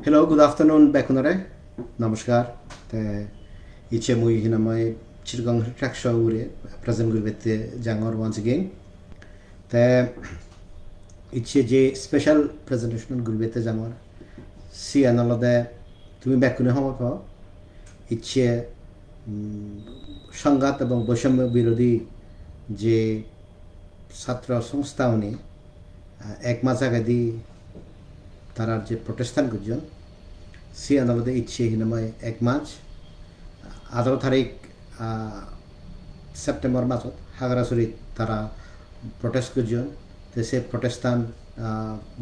Hello, good afternoon, Bekunare. Namaskar. The iche mui hinamai chirgang track show present with Jangor once again. The iche je special presentation gulbete Jangor. Si analode তুমি ব্যাকুনে হওয়ার পর ইচ্ছে সংঘাত এবং বৈষম্য বিরোধী যে ছাত্র সংস্থাওনি এক মাস আগে দি তারার যে প্রটেস্টান গুজন সি আদালতে ইচ্ছে হিনাময় এক মাস 18 তারিখ সেপ্টেম্বর মাসত হাগরাছড়িত তারা প্রটেস্ট গুজন তো সে প্রটেস্টান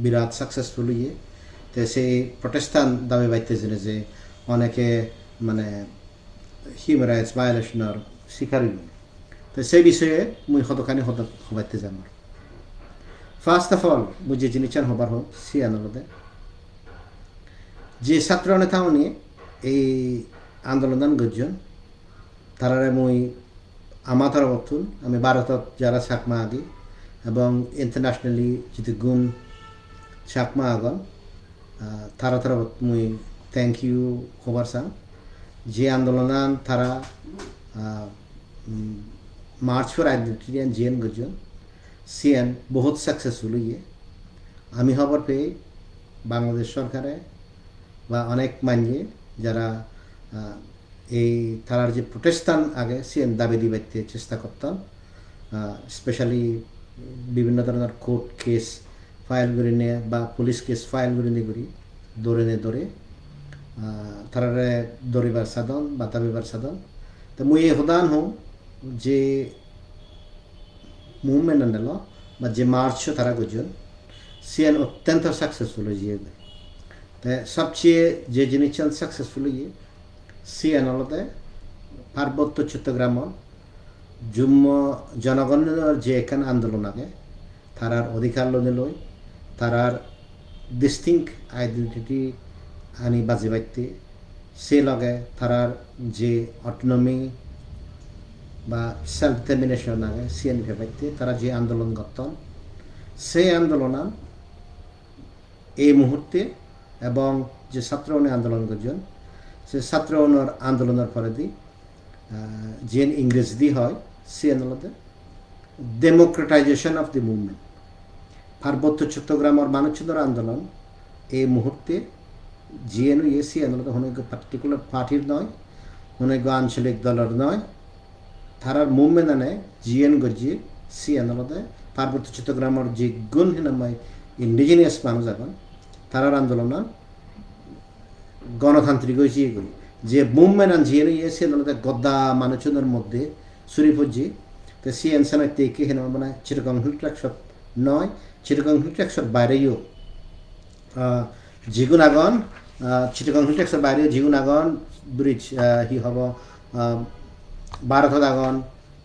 বিরাট সাকসেসফুল হয়ে তো সেই প্রটেস্টান দাবি বাইতেছিল যে অনেকে মানে হিউম্যান রাইটস ভায়োলেশনের শিকার হইল তো সেই বিষয়ে মুই হতখানি হবাইতে যাম ফার্স্ট অফ অল মুই যে জিনিস হবার হোক সি আদালতে যে ছাত্র নেতা উনি এই আন্দোলন গজন তারারে মুই আমার তরফতুন আমি ভারতত যারা চাকমা আদি এবং ইন্টারন্যাশনালি যদি গুণ চাকমা আগন তারা তরফত মুই থ্যাংক ইউ খবর চাম যে আন্দোলন তারা March for identity and GN Gajan CN বহুত সাকসেসফুল হইয়ে আমি খবর পেয়ে বাংলাদেশ সরকারে বা অনেক মানিয়ে যারা এই তারার যে প্রটেস্টান আগে সিএন দাবি দিবাইতে চেষ্টা করতাম স্পেশালি বিভিন্ন ধরনের কোর্ট কেস ফাইল করে নিয়ে বা পুলিশ কেস ফাইল করে নিয়ে করি দৌড়ে তারারে দৌড়িবার সাধন বা দাবিবার সাধন তো মুই এই হদান হো যে মুভমেন্ট আনল বা যে মার্চ তারা গুজন সিএন অত্যন্ত সাকসেসফুল হয়ে সবচেয়ে যে জিনিস সাকসেসফুল হয়ে সিএন হলতে পার্বত্য চট্টগ্রাম জুম্ম জনগণের যে এখান আন্দোলন আগে তারার অধিকার লনে লই তারার ডিস্টিংক্ট আইডেন্টিটি আনি বাজি বাইতে সে লগে তারার যে অটোনমি বা সেলফ ডিটারমিনেশন আগে সিএন বাইতে তারা যে আন্দোলন করতেন সেই আন্দোলন এই মুহূর্তে এবং যে ছাত্র আন্দোলন করছেন সে ছাত্র আন্দোলনের পরে দি যে ইংরেজি দি হয় সে আন্দোলনে ডেমোক্রেটাইজেশন অফ দি মুভমেন্ট পার্বত্য চট্টগ্রামের মানুষদের আন্দোলন এই মুহূর্তে জিএনও এসি আন্দোলন অনেক পার্টিকুলার পার্টির নয় অনেক আঞ্চলিক দলের নয় তারার মুভমেন্ট আনে জিএন গজি সি আন্দোলনে পার্বত্য চট্টগ্রামের যে গুণহীনময় ইন্ডিজিনিয়াস মানুষ এখন তারার আন্দোলন গণতান্ত্রিক হয়েছে এগুলি যে মুভমেন্ট আনজিয়ে এসে গদ্দা মানুষজনের মধ্যে সুরি ফুজি তো সি এনসানের থেকে হেন মানে চিরকং হিল ট্র্যাকশট নয় চিরকং হিল ট্র্যাকশট বাইরেও জিগুন আগন চিরকং হিল ট্র্যাকশট বাইরেও জিগুন আগন ব্রিজ হি হব ভারতত আগন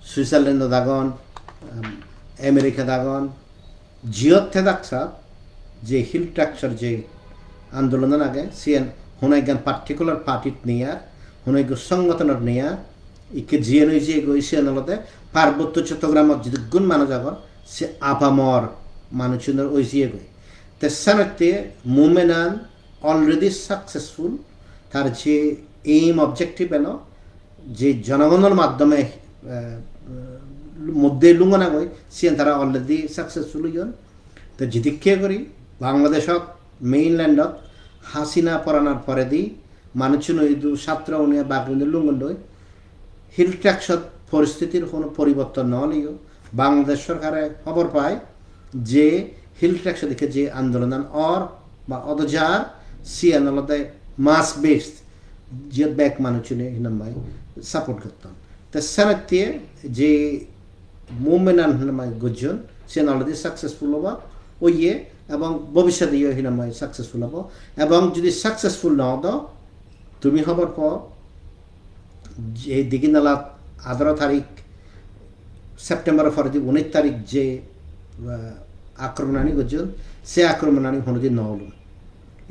সুইজারল্যান্ডত আগন আমেরিকাত আগন জিওতে দেখছা যে হিল ট্র্যাকশট যে আন্দোলনের আগে সিএন হুনাইগান পার্টিকুলার পার্টিত নিয়া হুনাইগ সংগঠনের নিয়া ইকে জিএন যে গইছে আনলতে পার্বত্য চট্টগ্রামের যদি গুণ মানুষ আগর সে আপামর মানুষজনের ওই জিয়ে গই তেসানতে মুভমেন্ট অলরেডি সাকসেসফুল তার যে এইম অবজেক্টিভ এলো যে জনগণের মাধ্যমে মধ্যে লুঙ্গনা গই সিএন তারা অলরেডি সাকসেসফুল হইন তো জিদিক্ষে করি বাংলাদেশত মেইনল্যান্ডত হাসিনা পরানোর পরে দি মানুষজন ছাত্র উনিয়া বাগরিনে লুঙ্গন লই হিল ট্র্যাকশত পরিস্থিতির কোনো পরিবর্তন ন হলেও বাংলাদেশ সরকারে খবর পায় যে হিল ট্র্যাকশত দেখে যে আন্দোলন অর বা অদজার সি আন্দোলনে মাস বেসড যে ব্যাক মানুষজনে হিনামাই সাপোর্ট করতাম তো সেনাতে যে মুভমেন্ট হিনামাই গুজন সে অলরেডি সাকসেসফুল হবা ওইয়ে এবং ভবিষ্যতে হিনামাই সাকসেসফুল হব এবং যদি সাকসেসফুল না হতো তুমি হবার পর যে দিঘিনালা 18 তারিখ সেপ্টেম্বরের পরে 19 তারিখ যে আক্রমণানি করছেন সে আক্রমণানি কোনোদিন ন হল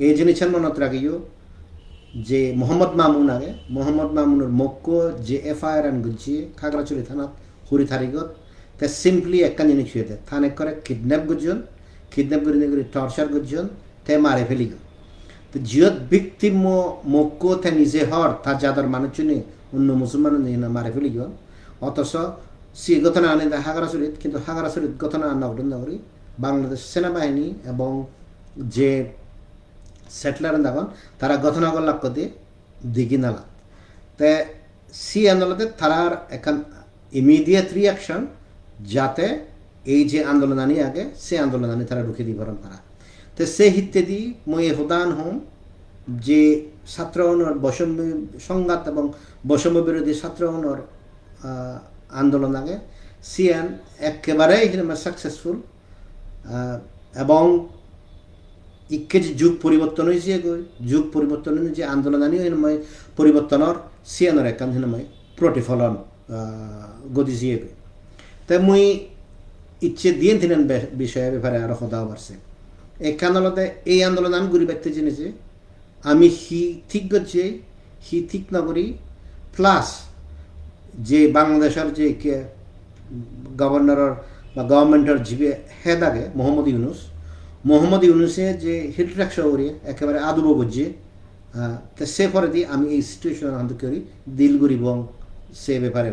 এই জিনিসের মনত রাখিও যে মোহাম্মদ মামুন আগে মোহাম্মদ মামুনের মক্য যে এফআইআর আন গুজি খাগড়াছড়ি থানাত হুরি তারিখত তে সিম্পলি একটা জিনিস হয়ে দেয় থানে করে কিডন্যাপ করছেন কিডন্যাপ করে টর্চার করছেন তে মারে ফেলি তো জিয়ত ব্যক্তি মক্য তে নিজে হর তা যাদের মানুষজনে অন্য মুসলমান মারে ফেলি গিয়ে অথচ সে ঘটনা আনে হাগারাচুরিত কিন্তু হাগারাচুরিত ঘটনা আনা ঘটনা করি বাংলাদেশ সেনাবাহিনী এবং যে সেটলার দেখুন তারা ঘটনা করলাক কতে দিঘি নালা তে সি আন্দোলনে তারার এখন ইমিডিয়েট রিয়াকশন যাতে এই যে আন্দোলন আনি আগে সে আন্দোলন আনি তারা রুখে দিবরণ তারা তো সে হিতে দি মই হুদান হম যে ছাত্র বৈষম্য সংঘাত এবং বৈষম্য বিরোধী ছাত্র আন্দোলন আগে সিএন একেবারেই সাকসেসফুল এবং ইকে যে যুগ পরিবর্তন হয়েছে যুগ পরিবর্তন যে আন্দোলন আনি পরিবর্তনের সিএনের একান প্রতিফলন গতিছে তাই মুই ইচ্ছে দিয়ে তিনেন বিষয়ে ব্যাপারে আরো কথা পারছে এখান এই আন্দোলন আমি গুরি ব্যক্তি জেনেছে আমি হি ঠিক করছি হি ঠিক না করি প্লাস যে বাংলাদেশের যে গভর্নরের বা গভর্নমেন্টের জিবে হেড আগে মোহাম্মদ ইউনুসে যে হিট রাখা করি একেবারে আদুব করছে তো সে পরে দিয়ে আমি এই সিচুয়েশন আনন্দ করি দিলগুড়ি এবং সে ব্যাপারে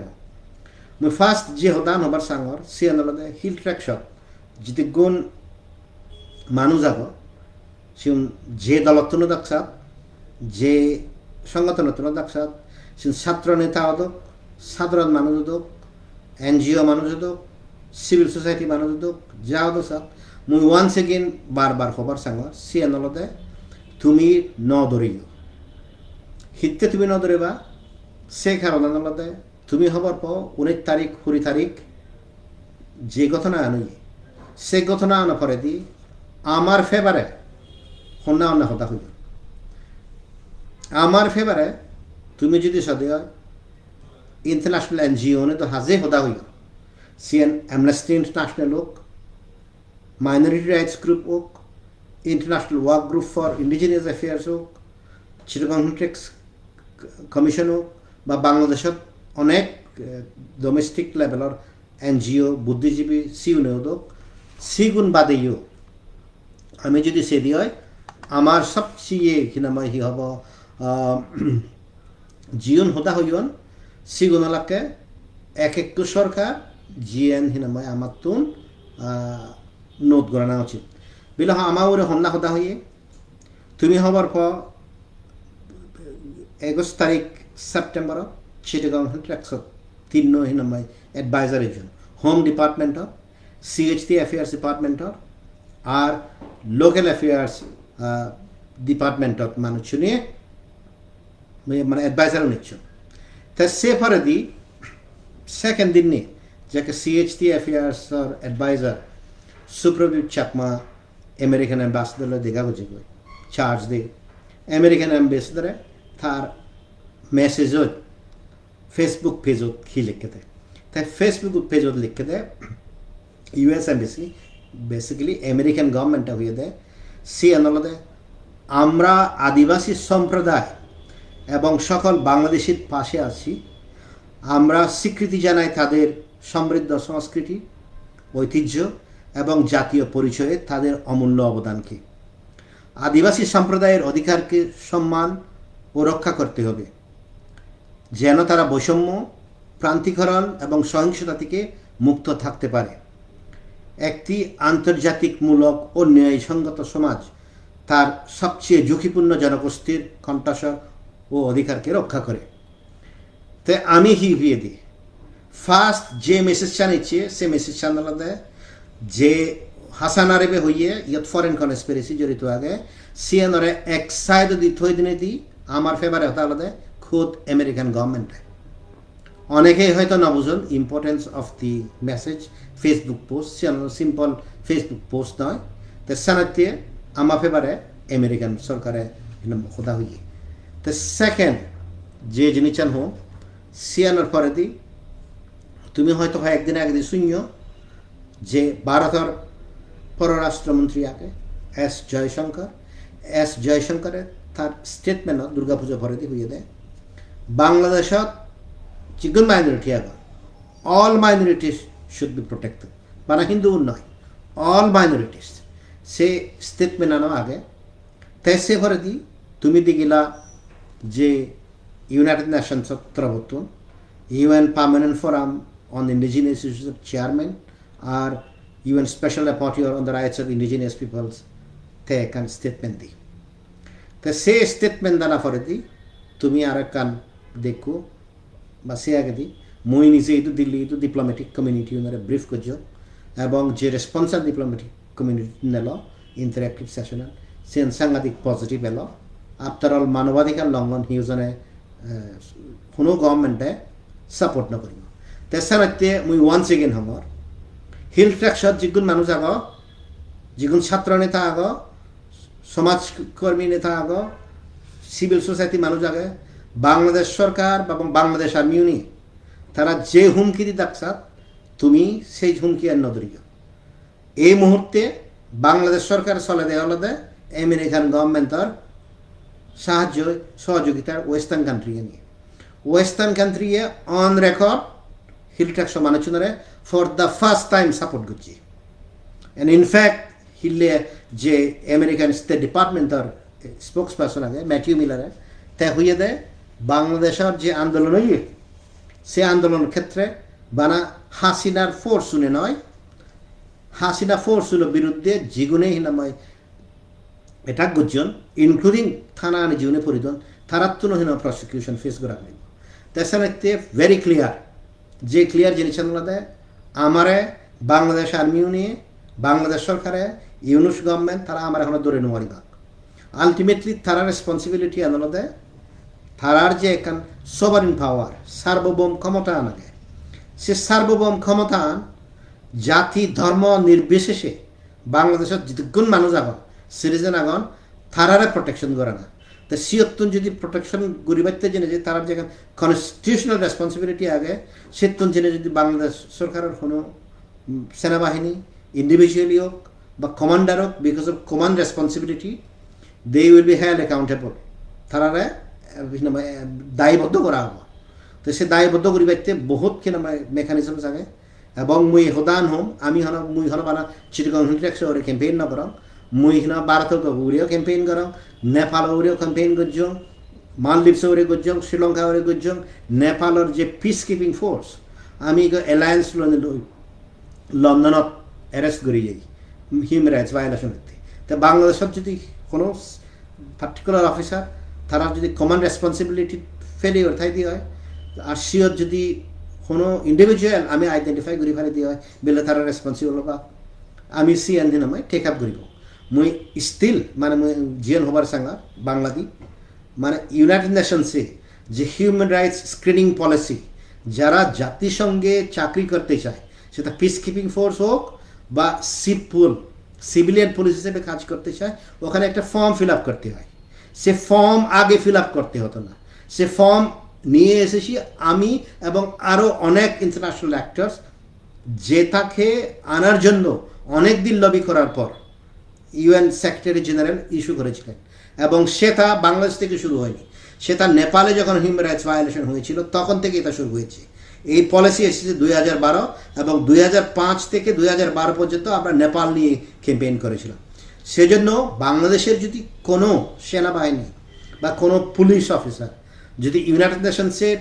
মুই ফার্স্ট যে হদান হবার সাঙর সে আন্দোলনে হিল ট্রাকশপ যদি গুণ মানুষ যাব সে যে দলত্বন দেখছাত যে সংগঠনত্বন দেখছাত সে ছাত্র নেতা হদক সাধারণ মানুষ হদক এনজিও মানুষ হদক সিভিল সোসাইটি মানুষ হদক যা হদক সাত মুই ওয়ান্স এগেন বারবার হবার সাঙর সে আন্দোলনে তুমি ন ধরিও হিতে তুমি ন ধরিবা সে কারণ আন্দোলনে তুমি হবার পর 19 তারিখ 20 তারিখ যে ঘটনা আনি সে ঘটনা আনা পরে দি আমার ফেভারে হন্যা অন্য কথা হইল আমার ফেভারে তুমি যদি সদয় ইন্টারন্যাশনাল এনজিও নে তো হাজে হদা হইল সিএন অ্যামনেস্টি ইন্টারন্যাশনাল হোক মাইনরিটি রাইটস গ্রুপ হোক international work group for indigenous affairs হোক চিটাগং টেক্স কমিশন হোক বা বাংলাদেশত অনেক ডোমেস্টিক লেভেলের এনজিও বুদ্ধিজীবী সিউনেও হোক সিগুণ বাদেও আমি যদি সে দিয়ে হয় আমার সবচেয়ে কিনাময় হি হব জিয়ন হতা হইন সিগুণলাকে এক সরকার জিএন হিনাময় আমার তুন নোট গড়ানো উচিত বিল আমার ওরে হন্যা হতা হইয়ে তুমি হবার পর 21 তারিখ সেপ্টেম্বর চিটাগং ট্রাকসত 3 হিনাময় এডভাইজার একজন হোম ডিপার্টমেন্টর সিএইচটি অ্যাফেয়ার্স ডিপার্টমেন্টর আর লোকাল অ্যাফেয়ার্স ডিপার্টমেন্টত মানুষ নিয়ে মানে অ্যাডভাইজারও নিচ্ছ তা সে পরে দি সেকেন্ড দিন নিয়ে যাকে সিএইচটি অ্যাফেয়ার্সর adviser Supradip Chakma American ambassador দেখা বুঝে চার্জ দিয়ে আমেরিকান অ্যাম্বাসেডরে তার মেসেজত ফেসবুক পেজত সি লিখে দেয় তাই ফেসবুক পেজত লিখে দেয় ইউএস এম্বাসি বেসিক্যালি আমেরিকান গভর্নমেন্টটা হয়ে দেয় সে আন্দোলনে আমরা আদিবাসী সম্প্রদায় এবং সকল বাংলাদেশের পাশে আছি আমরা স্বীকৃতি জানাই তাদের সমৃদ্ধ সংস্কৃতি ঐতিহ্য এবং জাতীয় পরিচয়ে তাদের অমূল্য অবদানকে আদিবাসী সম্প্রদায়ের অধিকারকে সম্মান ও রক্ষা করতে হবে যেন তারা বৈষম্য প্রান্তিকরণ এবং সহিংসতা থেকে মুক্ত থাকতে পারে একটি আন্তর্জাতিকমূলক ও ন্যায়সঙ্গত সমাজ তার সবচেয়ে ঝুঁকিপূর্ণ জনগোষ্ঠীর কণ্ঠস্বর ও অধিকারকে রক্ষা করে তো আমি হিভিয়ে দিই ফার্স্ট যে মেসেজটা নিচ্ছে সে মেসেজটা আলাদা যে হাসান আরেবে হইয়ে ইয়াত ফরেন কনস্পিরেসি জড়িত আগে সিএনরে এক সাইড দি থই দিনে দি আমার ফেভারে হতে আলাদা খুদ আমেরিকান গভর্নমেন্টে অনেকেই হয়তো না বুঝুন importance of the message Facebook post simple Facebook post নয় তো সানাতে আমার ফেভারে আমেরিকান সরকারে খোদা হইয়ে তো সেকেন্ড যে জিনিস হোক সিয়ানোর পরে দি তুমি হয়তো হয় একদিন আগে শূন্য যে ভারতের পররাষ্ট্রমন্ত্রী আগে এস জয়শঙ্করের তার স্টেটমেন্টত দুর্গাপূজা পরে দি হইয়ে দেয় বাংলাদেশত চিকন মাইনরিটি আগে all minorities should be protected মানে হিন্দু নয় অল মাইনরিটিস সে স্টেটমেন্ট আনো আগে তেসে ভরে দি তুমি দিগিলা যে ইউনাইটেড নেশনস তরফতুন UN Permanent Forum on Indigenous Issues Chairman আর UN Special Rapporteur on the Rights of Indigenous Peoples তে একান স্টেটমেন্ট দি তো সে স্টেটমেন্ট দানা পরে দি তুমি আর কান দেখো বা সে আগে দি মুই নিজে এই দিল্লি এই ডিপ্লোম্যাটিক কমিউনিটি উনারে ব্রিফ করছ এবং যে রেসপন্সাল ডিপ্লোম্যাটিক কমিউনিটি নেল ইন্টারেক্টিভ সেশনাল সে সাংঘাতিক পজিটিভ এলো আফটার অল মানবাধিকার লঙ্ঘন হিউজনে কোনো গভর্নমেন্টে সাপোর্ট নকরিব তেসারাতে মুই ওয়ান্স এগেন হমর হিল ট্র্যাকশত যিগুন মানুষ আগ যিগুন ছাত্র নেতা আগ সমাজকর্মী নেতা আগ সিভিল সোসাইটি মানুষ আগে বাংলাদেশ সরকার এবং বাংলাদেশ আর্মি ইউনি তারা যে হুমকি দি ডাকসাত তুমি সেই হুমকি আর নদরিও এই মুহূর্তে বাংলাদেশ সরকার চলে দেয় হলদে আমেরিকান গভর্নমেন্টর সাহায্য সহযোগিতার ওয়েস্টার্ন কান্ট্রি নিয়ে ওয়েস্টার্ন কান্ট্রি অন রেকর্ড হিল ট্র্যাকশো মানুষজনরে for the first time support করছি এন্ড ইনফ্যাক্ট হিলে যে আমেরিকান স্টেট ডিপার্টমেন্টর স্পোক্স পার্সন আগে ম্যাথিউ মিলারে তে হইয়ে দেয় বাংলাদেশের যে আন্দোলন হইয়ে সে আন্দোলনের ক্ষেত্রে বানা হাসিনার ফোর্স শুনে নয় হাসিনা ফোর্সগুলোর বিরুদ্ধে জীবনে হিনাময় এটা গুজন ইনক্লুডিং থানা আনি জীবনে পরিদন তারাত্তুন হিনা প্রসিকিউশন ফেস করা হইব তেসানাতে ভেরি ক্লিয়ার যে ক্লিয়ার জিনিস দেয় আমারে বাংলাদেশ আর্মি নিয়ে বাংলাদেশ সরকারে ইউনুস গভর্নমেন্ট তারা আমার এখন ধরে নেওয়ারি ভাগ আলটিমেটলি তারা রেসপন্সিবিলিটি আনলো দেয় তারার যে এখান সভারিন পাওয়ার সার্বভৌম ক্ষমতা আনাগে সে সার্বভৌম ক্ষমতা জাতি ধর্ম নির্বিশেষে বাংলাদেশের যেগুন মানুষ আগন সিটিজেন আগন তারারে প্রোটেকশন করে না তো সিয়ত্তন যদি প্রোটেকশন গরিবাইতে জেনে যে তার যেখানে কনস্টিটিউশনাল রেসপন্সিবিলিটি আগে সেতন জেনে যদি বাংলাদেশ সরকারের কোনো সেনাবাহিনী ইন্ডিভিজুয়ালি হোক বা কমান্ডার হোক because of command responsibility they will be held accountable তারারে দায়বদ্ধ করা হব তো সে দায়বদ্ধ করিবাইতে বহুত কিনা মেকানিজম থাকে এবং মুই হদান হোম আমি হন মুই হন বানা চিটগং হিলট্রেক্স ওরে ক্যাম্পেইন না করম মুই হন ভারত উড়িও ক্যাম্পেইন করম নেপাল উড়িও ক্যাম্পেইন করছং মালদ্বীপস ওরে করছং শ্রীলঙ্কা ওরে করছং নেপালের যে পিস কিপিং ফোর্স আমি এলায়েন্স লন্ডনত অ্যারেস্ট করি যাই হিউম্যান রাইটস ভায়োলেশন হতে তো বাংলাদেশের যদি কোনো পার্টিকুলার অফিসার তারা যদি কমান্ড রেসপন্সিবিলিটি ফেলিওর থাই দিয়ে হয় আর সিওর যদি কোনো ইন্ডিভিজুয়াল আমি আইডেন্টিফাই করি ফেলে দিয়ে হয় বেলে তারা রেসপন্সিবল বা আমি সি এন দিন আমি টেক আপ করিব মুই স্টিল মানে মুই জিএন হবার সাঙ্গা বাংলাদি মানে ইউনাইটেড নেশনসে যে হিউম্যান রাইটস স্ক্রিনিং পলিসি যারা জাতিসংঘে চাকরি করতে চায় সেটা পিস কিপিং ফোর্স হোক বা সিভিলিয়ান পুলিশ হিসেবে কাজ করতে চায় ওখানে একটা ফর্ম ফিল আপ করতে হয় সে ফর্ম আগে ফিল আপ করতে হতো না সে ফর্ম নিয়ে এসেছি আমি এবং আরও অনেক ইন্টারন্যাশনাল অ্যাক্টার্স যেটাকে আনার জন্য অনেক দিন লবি করার পর ইউএন সেক্রেটারি জেনারেল ইস্যু করেছিলেন এবং সেটা বাংলাদেশ থেকে শুরু হয়নি সেটা নেপালে যখন হিউম্যান রাইটস ভায়োলেশন হয়েছিল তখন থেকে এটা শুরু হয়েছে এই পলিসি এসেছে 2012 এবং 2005 থেকে 2012 পর্যন্ত আমরা নেপাল নিয়ে ক্যাম্পেইন করেছিলাম সেজন্য বাংলাদেশের যদি কোনো সেনাবাহিনী বা কোনো পুলিশ অফিসার যদি ইউনাইটেড নেশনসের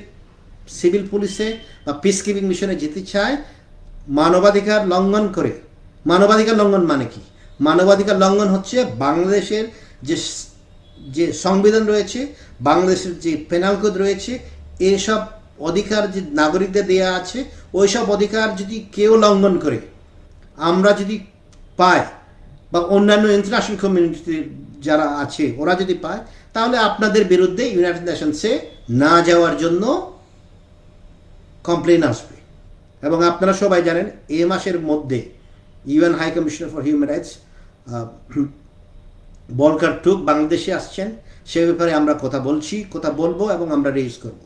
সিভিল পুলিশে বা পিস কিপিং মিশনে যেতে চায় মানবাধিকার লঙ্ঘন করে মানবাধিকার লঙ্ঘন মানে কি মানবাধিকার লঙ্ঘন হচ্ছে বাংলাদেশের যে সংবিধান রয়েছে বাংলাদেশের যে পেনাল কোড রয়েছে এইসব অধিকার যে নাগরিকদের দেয়া আছে ওই সব অধিকার যদি কেউ লঙ্ঘন করে আমরা যদি পাই বা অন্যান্য ইন্টারন্যাশনাল কমিউনিটি যারা আছে ওরা যদি পায় তাহলে আপনাদের বিরুদ্ধে ইউনাইটেড নেশনসে না যাওয়ার জন্য কমপ্লেন আসবে এবং আপনারা সবাই জানেন এই মাসের মধ্যে UN high commissioner for human rights Volker Turk বাংলাদেশে আসছেন সে ব্যাপারে আমরা কথা বলবো এবং আমরা রেজ করব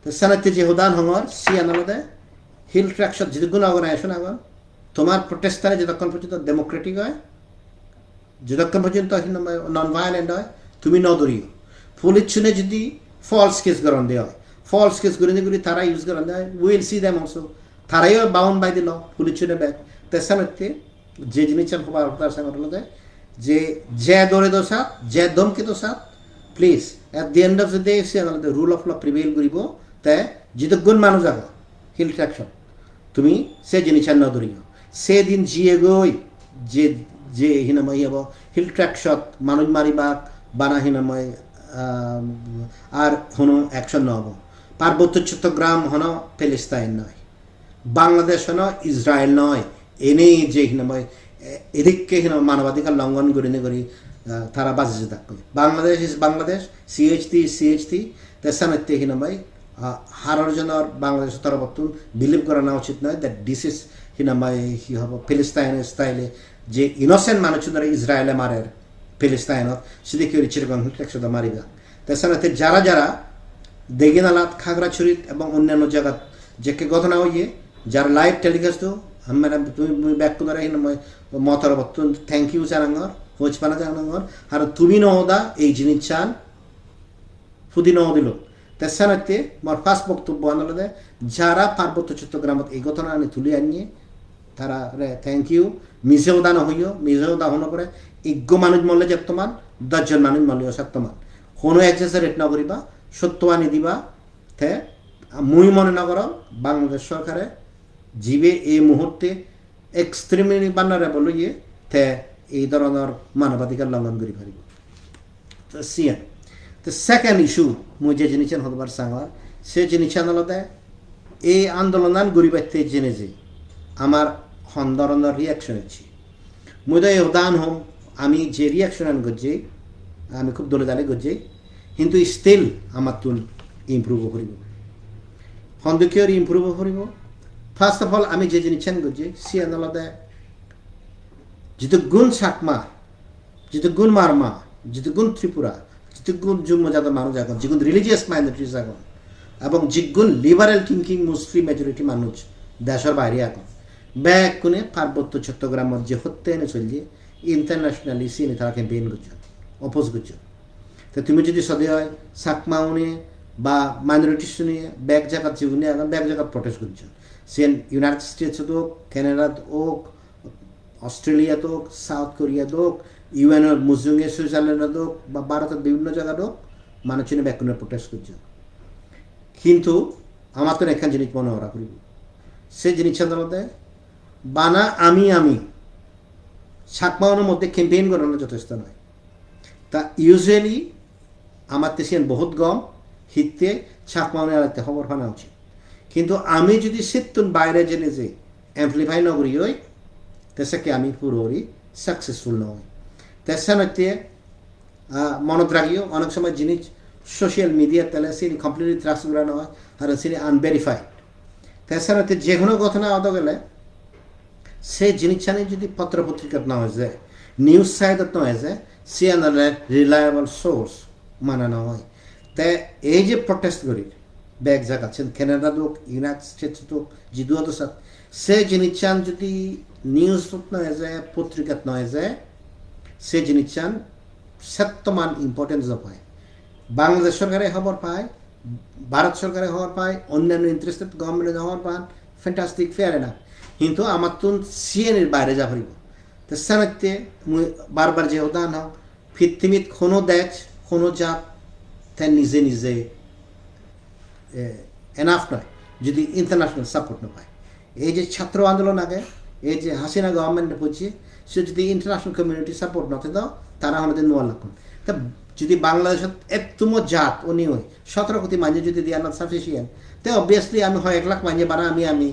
তো সানাতে যে হুদান হঙর সি আনালদে হিল ট্র্যাকশন যেগুন অর্গানাইজেশন আগন তোমার প্রোটেস্টারে যতক্ষণ পর্যন্ত ডেমোক্রেটিক হয় যতক্ষণ পর্যন্ত নন ভায়োলেন্ট হয় তুমি নদরিও পুলিশ শুনে যদি ফলস কেস গ্রহণ দেওয়া হয় ফলস কেস গুলি তারা ইউজ গ্রহণ দেয় উইল সি দ্যাম অলসো তারাইও bound by the law police শুনে ব্যাক তেসানতে যে জিনিস হবার তার সঙ্গে দেয় যে যে দৌড়ে দোষাত যে ধমকি দোষাত please at the end of the day সে আমাদের রুল অফ ল প্রিভেইল করিব তে যেতগুণ মানুষ আগ হিল ট্র্যাকশন তুমি সে জিনিস ন ধরিও সেদিন জিয়ে গই যে যে হিনাময় হব হিল ট্র্যাকশত মানুষ মারিবাক বানা হিনাময় আর হনো অ্যাকশন নহব পার্বত্য চট্টগ্রাম হন প্যালেস্তাইন নয় বাংলাদেশ হন ইসরায়েল নয় এনেই যে হিনাময় এদিককে মানবাধিকার লঙ্ঘন করি তারা বাজে থাকবে বাংলাদেশ ইজ বাংলাদেশ সিএইচটি তেসানত্য হিনাময় হারার জন্য বাংলাদেশ তরফতুন বিলিভ করা না উচিত নয় দ্যাট দিস ইজ হিনাময় হি হব ফিলিস্তাইন স্টাইলে যে ইনোসেন্ট মানুষ ধরে ইসরায়েলে মারের ফিলিস্তাইনত সেদিকে চিরকম একসাথে মারিবা তেসানত্য যারা যারা দেগিনালাত খাগড়াছড়িত এবং অন্যান্য জায়গা যে ঘটনা হইয়ে যারা লাইভ টেলিকাস্ট আমরা তুমি ব্যাক করে হিনাময় মতর বর্তন থ্যাংক ইউ জানাঙ্গর হোজপানা জানাঙ্গর আর তুমি নহদা এই জিনিস চান ফুদি নহ দিল তেসানত্য মোর ফার্স্ট বক্তব্য আনলে যারা পার্বত্য চট্টগ্রামত এই ঘটনা আনি তুলি আনিয়ে তারা রে থ্যাংক ইউ মিজেওদা নহইও মিজেওদা হন করে ইজ্ঞ মানুষ মরলে যেতমান 10 জন মানুষ মরলেও সত্যমান কোনো এক্সেসারেট নকরিবা সত্য আনি দিবা তে মুই মনে নকর বাংলাদেশ সরকারে জীবে এই মুহূর্তে এক্সট্রিমলি বানারেবল ইয়ে তে এই ধরনের মানবাধিকার লঙ্ঘন করি পারিব তো সিএন তো সেকেন্ড ইস্যু মুই যে জিনিস হবার সাংবার সে জিনিস আনলতে এই আন্দোলন গরিবাইতে জেনে যে আমার হন ধরনের রিয়াকশন হচ্ছে মুই তো উদাহরণ হম আমি যে রিয়াকশন করছি আমি খুব দলে দালে করছি কিন্তু স্টিল আমার তুল ইম্প্রুভ করিব হন্দকিয়র ইম্প্রুভ করিব ফার্স্ট অফ অল আমি যে জিনিস করছি সে আনলতে যেহেতু গুণ সাকমা যেহেতু গুণ মারমা যেহেতু গুণ ত্রিপুরা যেহেতু গুণ জুম্ম যাদের মানুষ এখন যেগুন রিলিজিয়াস মাইনরিটিস এখন এবং যেগুন লিবারেল থিঙ্কিং মুসলিম মেজরিটি মানুষ দেশের বাইরে এখন ব্যাগ কোনে পার্বত্য চট্টগ্রামের যে হত্যা এনে চলছে ইন্টারন্যাশনালি সিনে তারা ক্যাম্পেইন করছেন অপোজ করছেন তো তুমি যদি সদে হয় সাকমাও নিয়ে বা মাইনরিটিস নিয়ে ব্যাগ জায়গা যেগুলো এখন ব্যাগ জায়গা প্রটেস্ট করছেন সেন ইউনাইটেড স্টেটসত হোক ক্যানাডাত হোক অস্ট্রেলিয়াত হোক সাউথ কোরিয়াত হোক ইউএনের মুসলিমে সুইজারল্যান্ডত হোক বা ভারতের বিভিন্ন জায়গাত হোক মানুষ ব্যাগ কোনে প্রটেস্ট করছেন কিন্তু আমার তো এখান জিনিস মনে ওরা করিব সে জিনিস আদালতে বানা আমি সাকমাওয়ানোর মধ্যে ক্যাম্পেইন করানো যথেষ্ট নয় তা ইউজুয়ালি আমার তেসিয়ান বহুত গম হিতে সাকমাওয়ানো আলাদা খবর ফানা উচিত কিন্তু আমি যদি সিত্তুন বাইরে জেনে যে অ্যাম্পলিফাই নগরী হই তেসাকে আমি পুরোপুরি সাকসেসফুল নয় তেসানতে মনত রাখিও অনেক সময় জিনিস সোশ্যাল মিডিয়া তাহলে সিনি কমপ্লিটলি ট্রাস্ট করানো হয় আর সিনি আনভেরিফাইড তেসানতে যে কোনো ঘটনা আদা গেলে সে জিনিসখানে যদি পত্র পত্রিকাত না হয়ে যায় নিউজ সাইটত না হয়ে যায় সে আনলে রিলায়েবল সোর্স মানানো হয় তাই এই যে প্রটেস্ট করি ব্যাগ জাগাচ্ছেন ক্যানাডা হোক ইউনাইটেড স্টেটস হোক জিদুয়াত সে জিনিসখান যদি নিউজ না হয়ে যায় পত্রিকাত না হয়ে যায় সে জিনিসখান সত্যমান ইম্পর্টেন্স পায় বাংলাদেশ সরকারে খবর পায় ভারত সরকারে খবর পায় অন্যান্য ইন্টারেস্টেড গভর্নমেন্টে খবর পান ফ্যান্টাস্টিক ফেয়ার না কিন্তু আমার তো সিএনের বাইরে যা পারিব তো সানতে মুই বারবার যে উদাহরণ হোক পৃথিবীত কোনো দেশ কোনো জাত তাই নিজে নিজে এনাফ নয় যদি ইন্টারন্যাশনাল সাপোর্ট না পায় এই যে ছাত্র আন্দোলন আগে এই যে হাসিনা গভর্নমেন্টে পড়ছে সে যদি ইন্টারন্যাশনাল কমিউনিটি সাপোর্ট নতে দাও তারা আমাদের নোয়ার লাগুন তা যদি বাংলাদেশত একতুম জাত ও নিয়ে 17 কোটি মানুষ যদি দিয়া নট সাফিসিয়েন্ট তো অবভিয়াসলি আমি হয় 1 লাখ মানুষ বানা আমি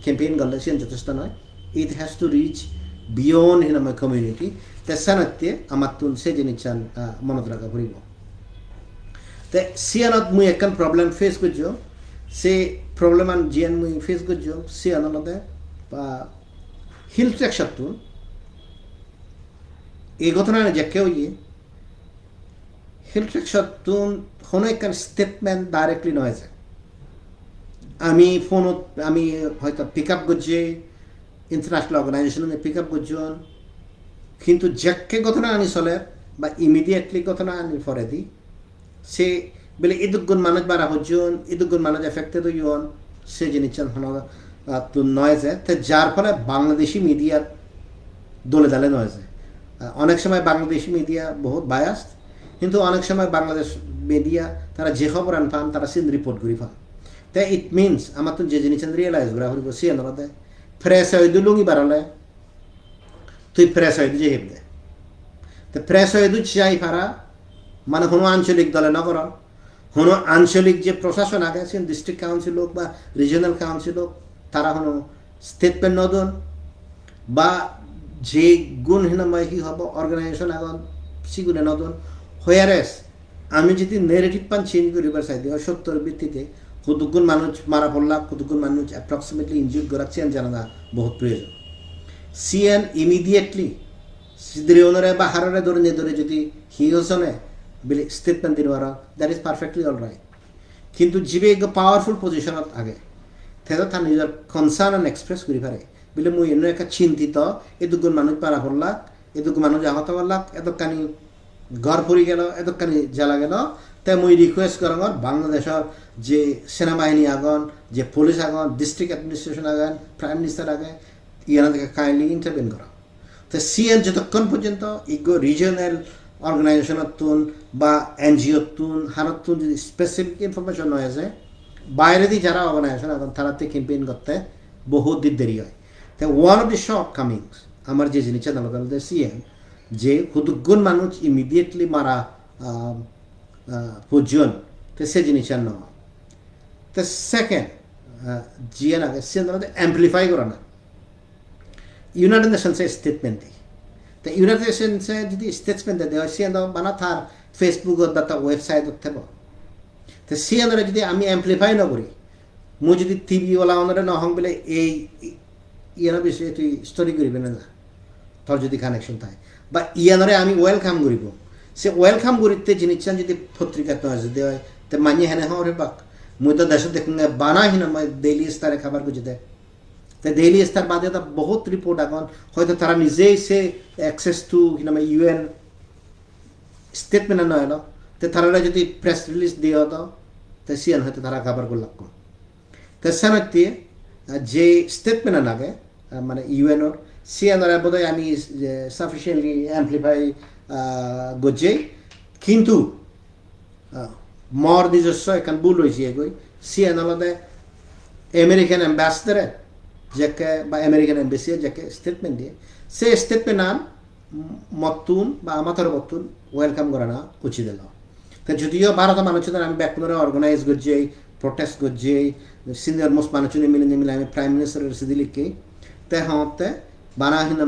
ক্যাম্পেইন করলে সে যথেষ্ট নয় it has to reach beyond in my community তেসানতে আমার তুন সে জিনিস মনত রাখা পড়ব তো সিয়ানত মুই একখান প্রবলেম ফেস করছো সে প্রবলেম জিয়ান মুই ফেস করছো সিয়ানলতে বা হিল ট্র্যাকশন তুন এই ঘটনা যে কেউ হিল ট্র্যাকশন তুন কোনো একখান স্টেটমেন্ট ডাইরেক্টলি নয় যায় আমি ফোনত আমি হয়তো পিক আপ করছি ইন্টারন্যাশনাল অর্গানাইজেশনে পিক আপ করছেন কিন্তু যাকে ঘটনা আনি চলে বা ইমিডিয়েটলি ঘটনা আনি ফরে দি সে বলে ইদুগুণ মানুষ বাড়া হচ্ছেন ইদুগুণ মানুষ এফেক্টেড হইন সে জিনিস নয় যায় তো যার ফলে বাংলাদেশি মিডিয়ার দলে দালে নয় যায় অনেক সময় বাংলাদেশি মিডিয়া বহুত বায়াস্ট কিন্তু অনেক সময় বাংলাদেশ মিডিয়া তারা যে খবর আন পান তারা সিন রিপোর্ট করি পান তাই ইট মিনস আমার তো যে জিনিস রিয়েলাইজ করা হইব সিএন হতে ফ্রেশ হয়ে লুঙ্গি বাড়ালে তুই ফ্রেশ হয়ে যে হেব দে তো ফ্রেশ হয়ে দু চাই পারা মানে কোনো আঞ্চলিক দলে নগর কোনো আঞ্চলিক যে প্রশাসন আগে আছেন ডিস্ট্রিক্ট কাউন্সিল হোক বা রিজনাল কাউন্সিল হোক তারা কোনো স্টেটমেন্ট নদন বা যে গুণহীনময় কি হব অর্গানাইজেশন আগন সিগুনে নদন হোয়ারেস আমি যদি নেগেটিভ পান চেঞ্জ করিবার চাই দিও সত্যর ভিত্তিতে কতগুণ মানুষ মারা পড়লা কতগুণ মানুষ অ্যাপ্রক্সিমেটলি ইনজিউর করা চেন জানা বহুত প্রয়োজন সিএন ইমিডিয়েটলি সিদ্রিওনরে বা হারারে ধরে যদি হিওসনে বিলি স্টেটমেন্ট দিন that is perfectly all right কিন্তু যিবে এক পাওয়ারফুল পজিশনত আগে তেতো তার নিজের কনসার্ন এক্সপ্রেস করি পারে বলে মুই এনে একটা চিন্তিত এতগুণ মানুষ মারা পড়লাক এতগুণ মানুষ আহত করলাক এতখানি ঘর পড়ি গেল এতখানি জ্বালা গেল তাই মুই রিকোয়েস্ট করার বাংলাদেশের যে সেনাবাহিনী আগন যে পুলিশ আগন ডিস্ট্রিক্ট অ্যাডমিনিস্ট্রেশন আগন প্রাইম মিনিস্টার আগে ইয়ানাদেরকে কাইন্ডলি ইন্টারভেন করা তো সিএন যতক্ষণ পর্যন্ত ইগো রিজিওনাল অর্গানাইজেশনের তুন বা এনজিওর তুন হারত তুন যদি স্পেসিফিক ইনফরমেশন হয়ে আছে বাইরে দিয়ে যারা অর্গানাইজেশন এখন তারাতে ক্যাম্পেইন করতে বহুত দিন দেরি হয় তো one of the short Cummins আমার যে জিনিসটা আলাদা সিএন যে কতগুণ মানুষ ইমিডিয়েটলি মারা পর্যন্ত তো সে জিনিসটা নয় তো সেকেন্ড জিএন আগে সিএন অ্যাম্পলিফাই করা না ইউনাইটেড নেশনসে স্টেটমেন্ট দিই তো ইউনাইটেড নেশনসে যদি স্টেটমেন্ট দেওয়া সিএন বানা তার ফেসবুকত বা তার ওয়েবসাইটত থাকব তো সিএনরে যদি আমি অ্যাম্পলিফাই নকরি মই যদি টিভিওয়ালা অনরে নহং বলে এই ইয়ানোর বিষয়ে তুই স্টোরি করবি না তোর যদি কানেকশন থাকে বা ইয়ানরে আমি ওয়েলকাম করিব সে ওয়েলকাম করিতে জিনিসটা যদি পত্রিকাত নয় যদি হয় তো মানিয়ে হেনে হরে পাক মুই তো দেশত দেখুন বানা হিনা মই ডেইলি স্টারে খাবার খুঁজে দেয় তো ডেইলি স্টার বাদে তো বহুত রিপোর্ট এখন হয়তো তারা নিজেই সে অ্যাক্সেস টু কিনা ইউএন স্টেটমেন্ট নয় তো তারা যদি প্রেস রিলিজ দিয়ে হতো তো সিএন হয়তো তারা খাবার করলাম তো সেনতে যে স্টেটমেন্ট লাগে মানে ইউএনর সিএনর বোধহয় আমি সাফিসিয়েন্টলি অ্যাম্পলিফাই গজ্জেই কিন্তু মর নিজস্ব এখান ভুল হয়েছে এগোই সিএন আলাদা আমেরিকান অ্যাম্বাসেডারে যাকে বা আমেরিকান এম্বাসি যাকে স্টেটমেন্ট দিয়ে সে স্টেটমেন্ট নাম মতুন বা আমাদের মতুন ওয়েলকাম করা না উচিত এলো তো যদিও ভারত মানুষদের আমি ব্যাকুলরে অর্গানাইজ করছি প্রোটেস্ট করছি সিনিয়র মোস্ট মানুষজনে মিলে আমি প্রাইম মিনিস্টারের রসিদি লিখি তে হতে বানাহীন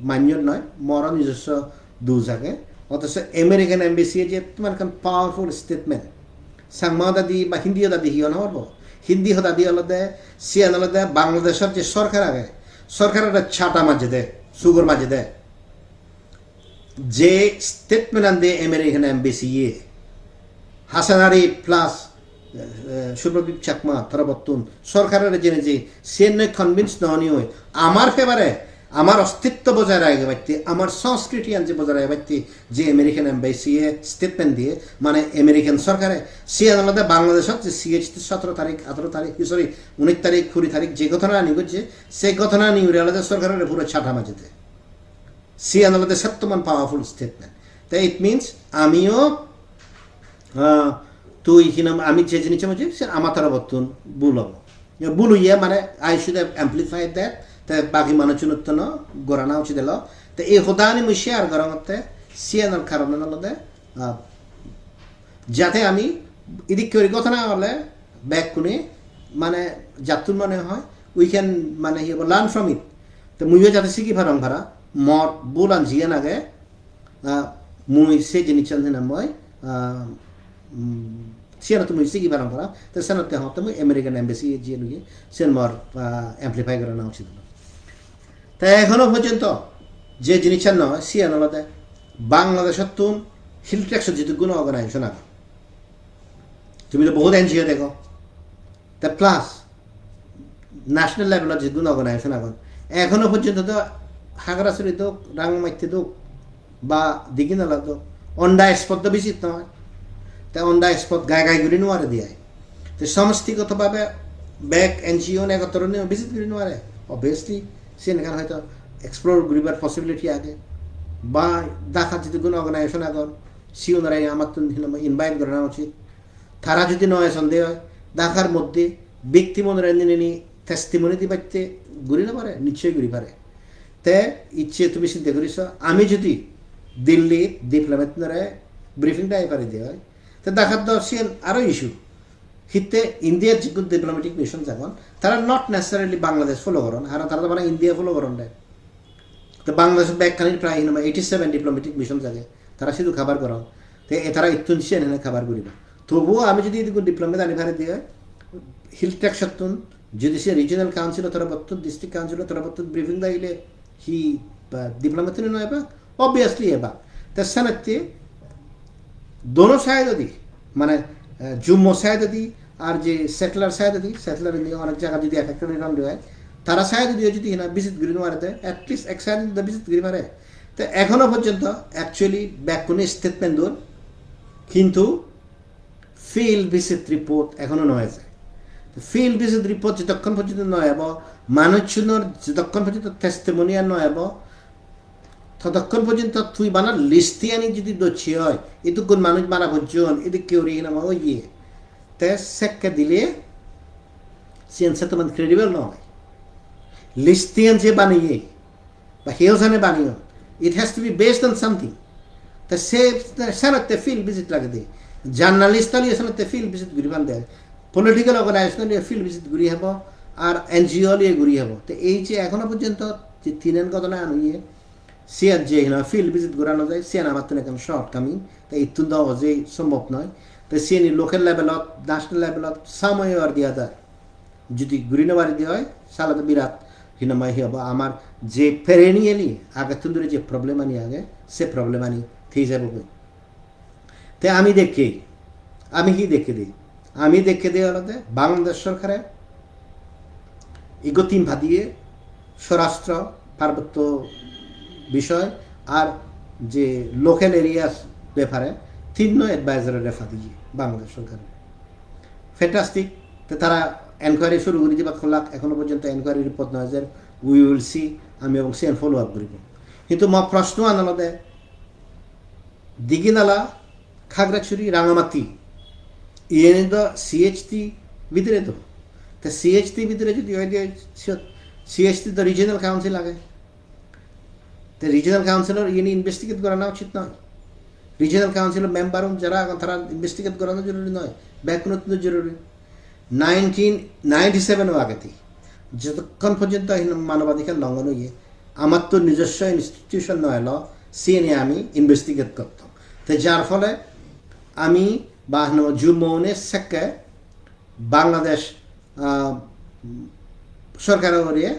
মান্যর নয় মর নিজস্ব দু জাগে অথচ আমেরিকান এম্বাসি যে তোমার পাওয়ারফুল স্টেটমেন্ট সাংমা দাদি বা হিন্দিও দাদি হিও নহব হিন্দি দাদি আলাদা সিয়ান আলাদা বাংলাদেশের যে সরকার আগে সরকারের ছাটা মাঝে দেয় সুগর মাঝে দেয় যে স্টেটমেন্ট আন দে আমেরিকান এম্বাসি হাসানারি প্লাস সুপ্রদীপ চাকমা তারা বর্তন সরকারের জেনে যে সে নয় কনভিন্স নহনি হয় আমার ফেভারে আমার অস্তিত্ব বজায় রাখতে পারতে আমার সংস্কৃতি আনছে বজায় রাখতে পারতে যে আমেরিকান এম্বাসি স্টেটমেন্ট দিয়ে মানে আমেরিকান সরকারে সে আলাদা বাংলাদেশত যে সিএইচ 17 তারিখ 18 তারিখ সরি 19 তারিখ 20 তারিখ যে ঘটনা আনি করছে সেই ঘটনা নিয়ে আলাদা সরকারের পুরো ছাটা মাঝেতে সে আলাদা সত্যমান পাওয়ারফুল স্টেটমেন্ট তাই ইট মিনস আমিও তুই হিনাম আমি যে জিনিসটা বলছি সে আমার তারা বর্তন ভুল হব ভুল হইয়া মানে I should have amplified that তে বাকি মানুষের ন গড়ানা উচিত এলো তো এই হদানি মুই শেয়ার করার মধ্যে সিয়ানোর কারণে আলাদা যাতে আমি এদিক করে কথা না হলে ব্যাক করে মানে যাতুর মনে হয় উই ক্যান মানে লার্ন ফ্রম ইট তো মুইও যাতে শিখি ভারং ভাড়া মর বুলান জিয়ান আগে মুই সে জিনিস না মই সিয়ানো তুমি শিখি ভারং ভাড়া তো সেনতে হতে মুই আমেরিকান এম্বাসি জিয়ে লুগিয়ে সেন মর অ্যাম্পলিফাই করা না উচিত তাই এখনো পর্যন্ত যে জিনিসটা নয় সিয়ান আলাদা বাংলাদেশের তুন হিলট্যাক্স যেহেতু কোনো অর্গানাইজেশন আগে তুমি তো বহুত এনজিও দেখো তা প্লাস ন্যাশনাল লেভেলের যে কোনো অর্গানাইজেশন এখন এখনো পর্যন্ত তো হাগরাছড়ি দোক রাঙামাইতে দোক বা দিঘিনালা দোক অন্ডা স্পট তো বেশি নয় তাই অন্ডা স্পট গায়ে ঘুরি নোয়ারে দিয়ে তো সমষ্টিগতভাবে ব্যাক এনজিও একত্র ভিজিট করি নোয়ারে অবভিয়াসলি সেখানে হয়তো এক্সপ্লোর করিবার পসিবিলিটি আগে বা দেখা যদি কোনো অর্গানাইজেশন এখন সিওনারাই আমার তো ইনভাইট করে নেওয়া উচিত তারা যদি নয় সন্দেহ হয় দেখার মধ্যে ব্যক্তি মনোরঞ্জনী টেস্টিমনি দিবাইতে ঘুরি না পারে নিশ্চয়ই ঘুরি পারে তে ইচ্ছে তুমি চিন্তা করিস আমি যদি দিল্লি ডিপ্লোমেট নরে ব্রিফিংটা পারি দিয়ে হয় তো দেখার দর্শন আরও ইস্যু হিতে ইন্ডিয়ার যে ডিপ্লোমেটিক মিশন যখন তারা নট নেসেসারিলি বাংলাদেশ ফলো করেন আর তারা তো মানে ইন্ডিয়া ফলো করেন দেয় তো বাংলাদেশের ব্যাগখানির প্রায় 87 ডিপ্লোমেটিক মিশন থাকে তারা শুধু খাবার করেন তো তারা ইত্যুনসি এনে খাবার করিবা তবুও আমি যদি ডিপ্লোমেট আনি ভারে দিয়ে হিল ট্যাক্স সত্তুন যদি সে রিজিনাল কাউন্সিল তোরা বত্তর ডিস্ট্রিক্ট কাউন্সিল তোরা বত্তর ব্রিফিং দাইলে হি ডিপ্লোমেট নয় এবার অবভিয়াসলি এবার তার সানাতে দোনো সাইড দি মানে জুম্মো সাইড দি আর যে সেটলার সাইড দি সেটলার অনেক জায়গা যদি এফেক্টেড হয় তারা সাইড দিয়ে যদি না ভিজিট করি মারে অ্যাটলিস্ট এক সাইড ভিজিট করি মারে তো এখনো পর্যন্ত অ্যাকচুয়ালি ব্যাক কোনো স্টেটমেন্ট দোন কিন্তু ফিল্ড ভিজিট রিপোর্ট এখনো নয় যায় ফিল্ড ভিজিট রিপোর্ট যতক্ষণ পর্যন্ত নয় হব মানুষজনের যতক্ষণ পর্যন্ত টেস্টিমোনিয়াল নয় হব ততক্ষণ পর্যন্ত তুই বানা লিস্টি আনি যদি দচ্ছি হয় এটুকুন মানুষ মারা ভোজন এটি কেউ রেখে নামা ওই গিয়ে তে সেককে দিলে সিএন সেটেলমেন্ট ক্রেডিবল নয় লিস্টিয়ান যে বানিয়ে বা হেউজানে বানিয়ে ইট has two B based on something তা সে সারাতে ফিল্ড ভিজিট লাগে দিয়ে জার্নালিস্ট আলিয়ে সারাতে ফিল্ড ভিজিট ঘুরি বান দেয় পলিটিক্যাল অর্গানাইজেশন ফিল্ড ভিজিট ঘুরি হব আর এনজিও লিয়ে ঘুরি হব তো এই যে এখনো পর্যন্ত যে তিনেন ঘটনা আনিয়ে সিয়ার যে ফিল্ড ভিজিট ঘুরানো যায় সিয়ান আমার তো এখন শর্টকামিং তো এই তুন দেওয়া যে সম্ভব নয় তো সিয়ানি লোকাল লেভেলত ন্যাশনাল লেভেলত সময় আর দিয়া যায় যদি ঘুরিনো বাড়ি দিয়ে হয় সালা তো বিরাট হিনময় হব আমার যে পেরেনিয়ালি আগে তুন ধরে যে প্রবলেম আনি আগে সে প্রবলেম আনি থেকে যাব তো আমি দেখি আমি কি দেখে দিই আমি দেখে দিই আলাদা বাংলাদেশ সরকারে ইগো তিন ভাদিয়ে স্বরাষ্ট্র পার্বত্য বিষয় আর যে লোকাল এরিয়াস ব্যাপারে তিন অ্যাডভাইজারের রেফা দিয়ে বাংলাদেশ সরকারের ফ্যান্টাস্টিক তো তারা এনকোয়ারি শুরু করে দিবা খোলাক এখনো পর্যন্ত এনকোয়ারি রিপোর্ট নয় যে উই উইল সি আমি এবং সে ফলো আপ করিব কিন্তু মা প্রশ্ন আনালতে দিঘিনালা খাগড়াছড়ি রাঙামাটি ইয়ে তো সিএইচটি ভিতরে তো সিএইচটি ভিতরে যদি সিএইচটি তো রিজিনাল কাউন্সিল আগে তো রিজিনাল কাউন্সিলর ইয়ে ইনভেস্টিগেট করানো উচিত নয় রিজিনাল কাউন্সিলর মেম্বার যারা তারা ইনভেস্টিগেট করানো জরুরি নয় ব্যাকনত জরুরি 1997 আগেতেই যতক্ষণ পর্যন্ত মানবাধিকার লঙ্ঘন হইয়ে আমার তো নিজস্ব ইনস্টিটিউশন নয় এলো সিএনএ আমি ইনভেস্টিগেট করতাম তো যার ফলে আমি বা জুমৌনে সেকে বাংলাদেশ সরকারের উপরে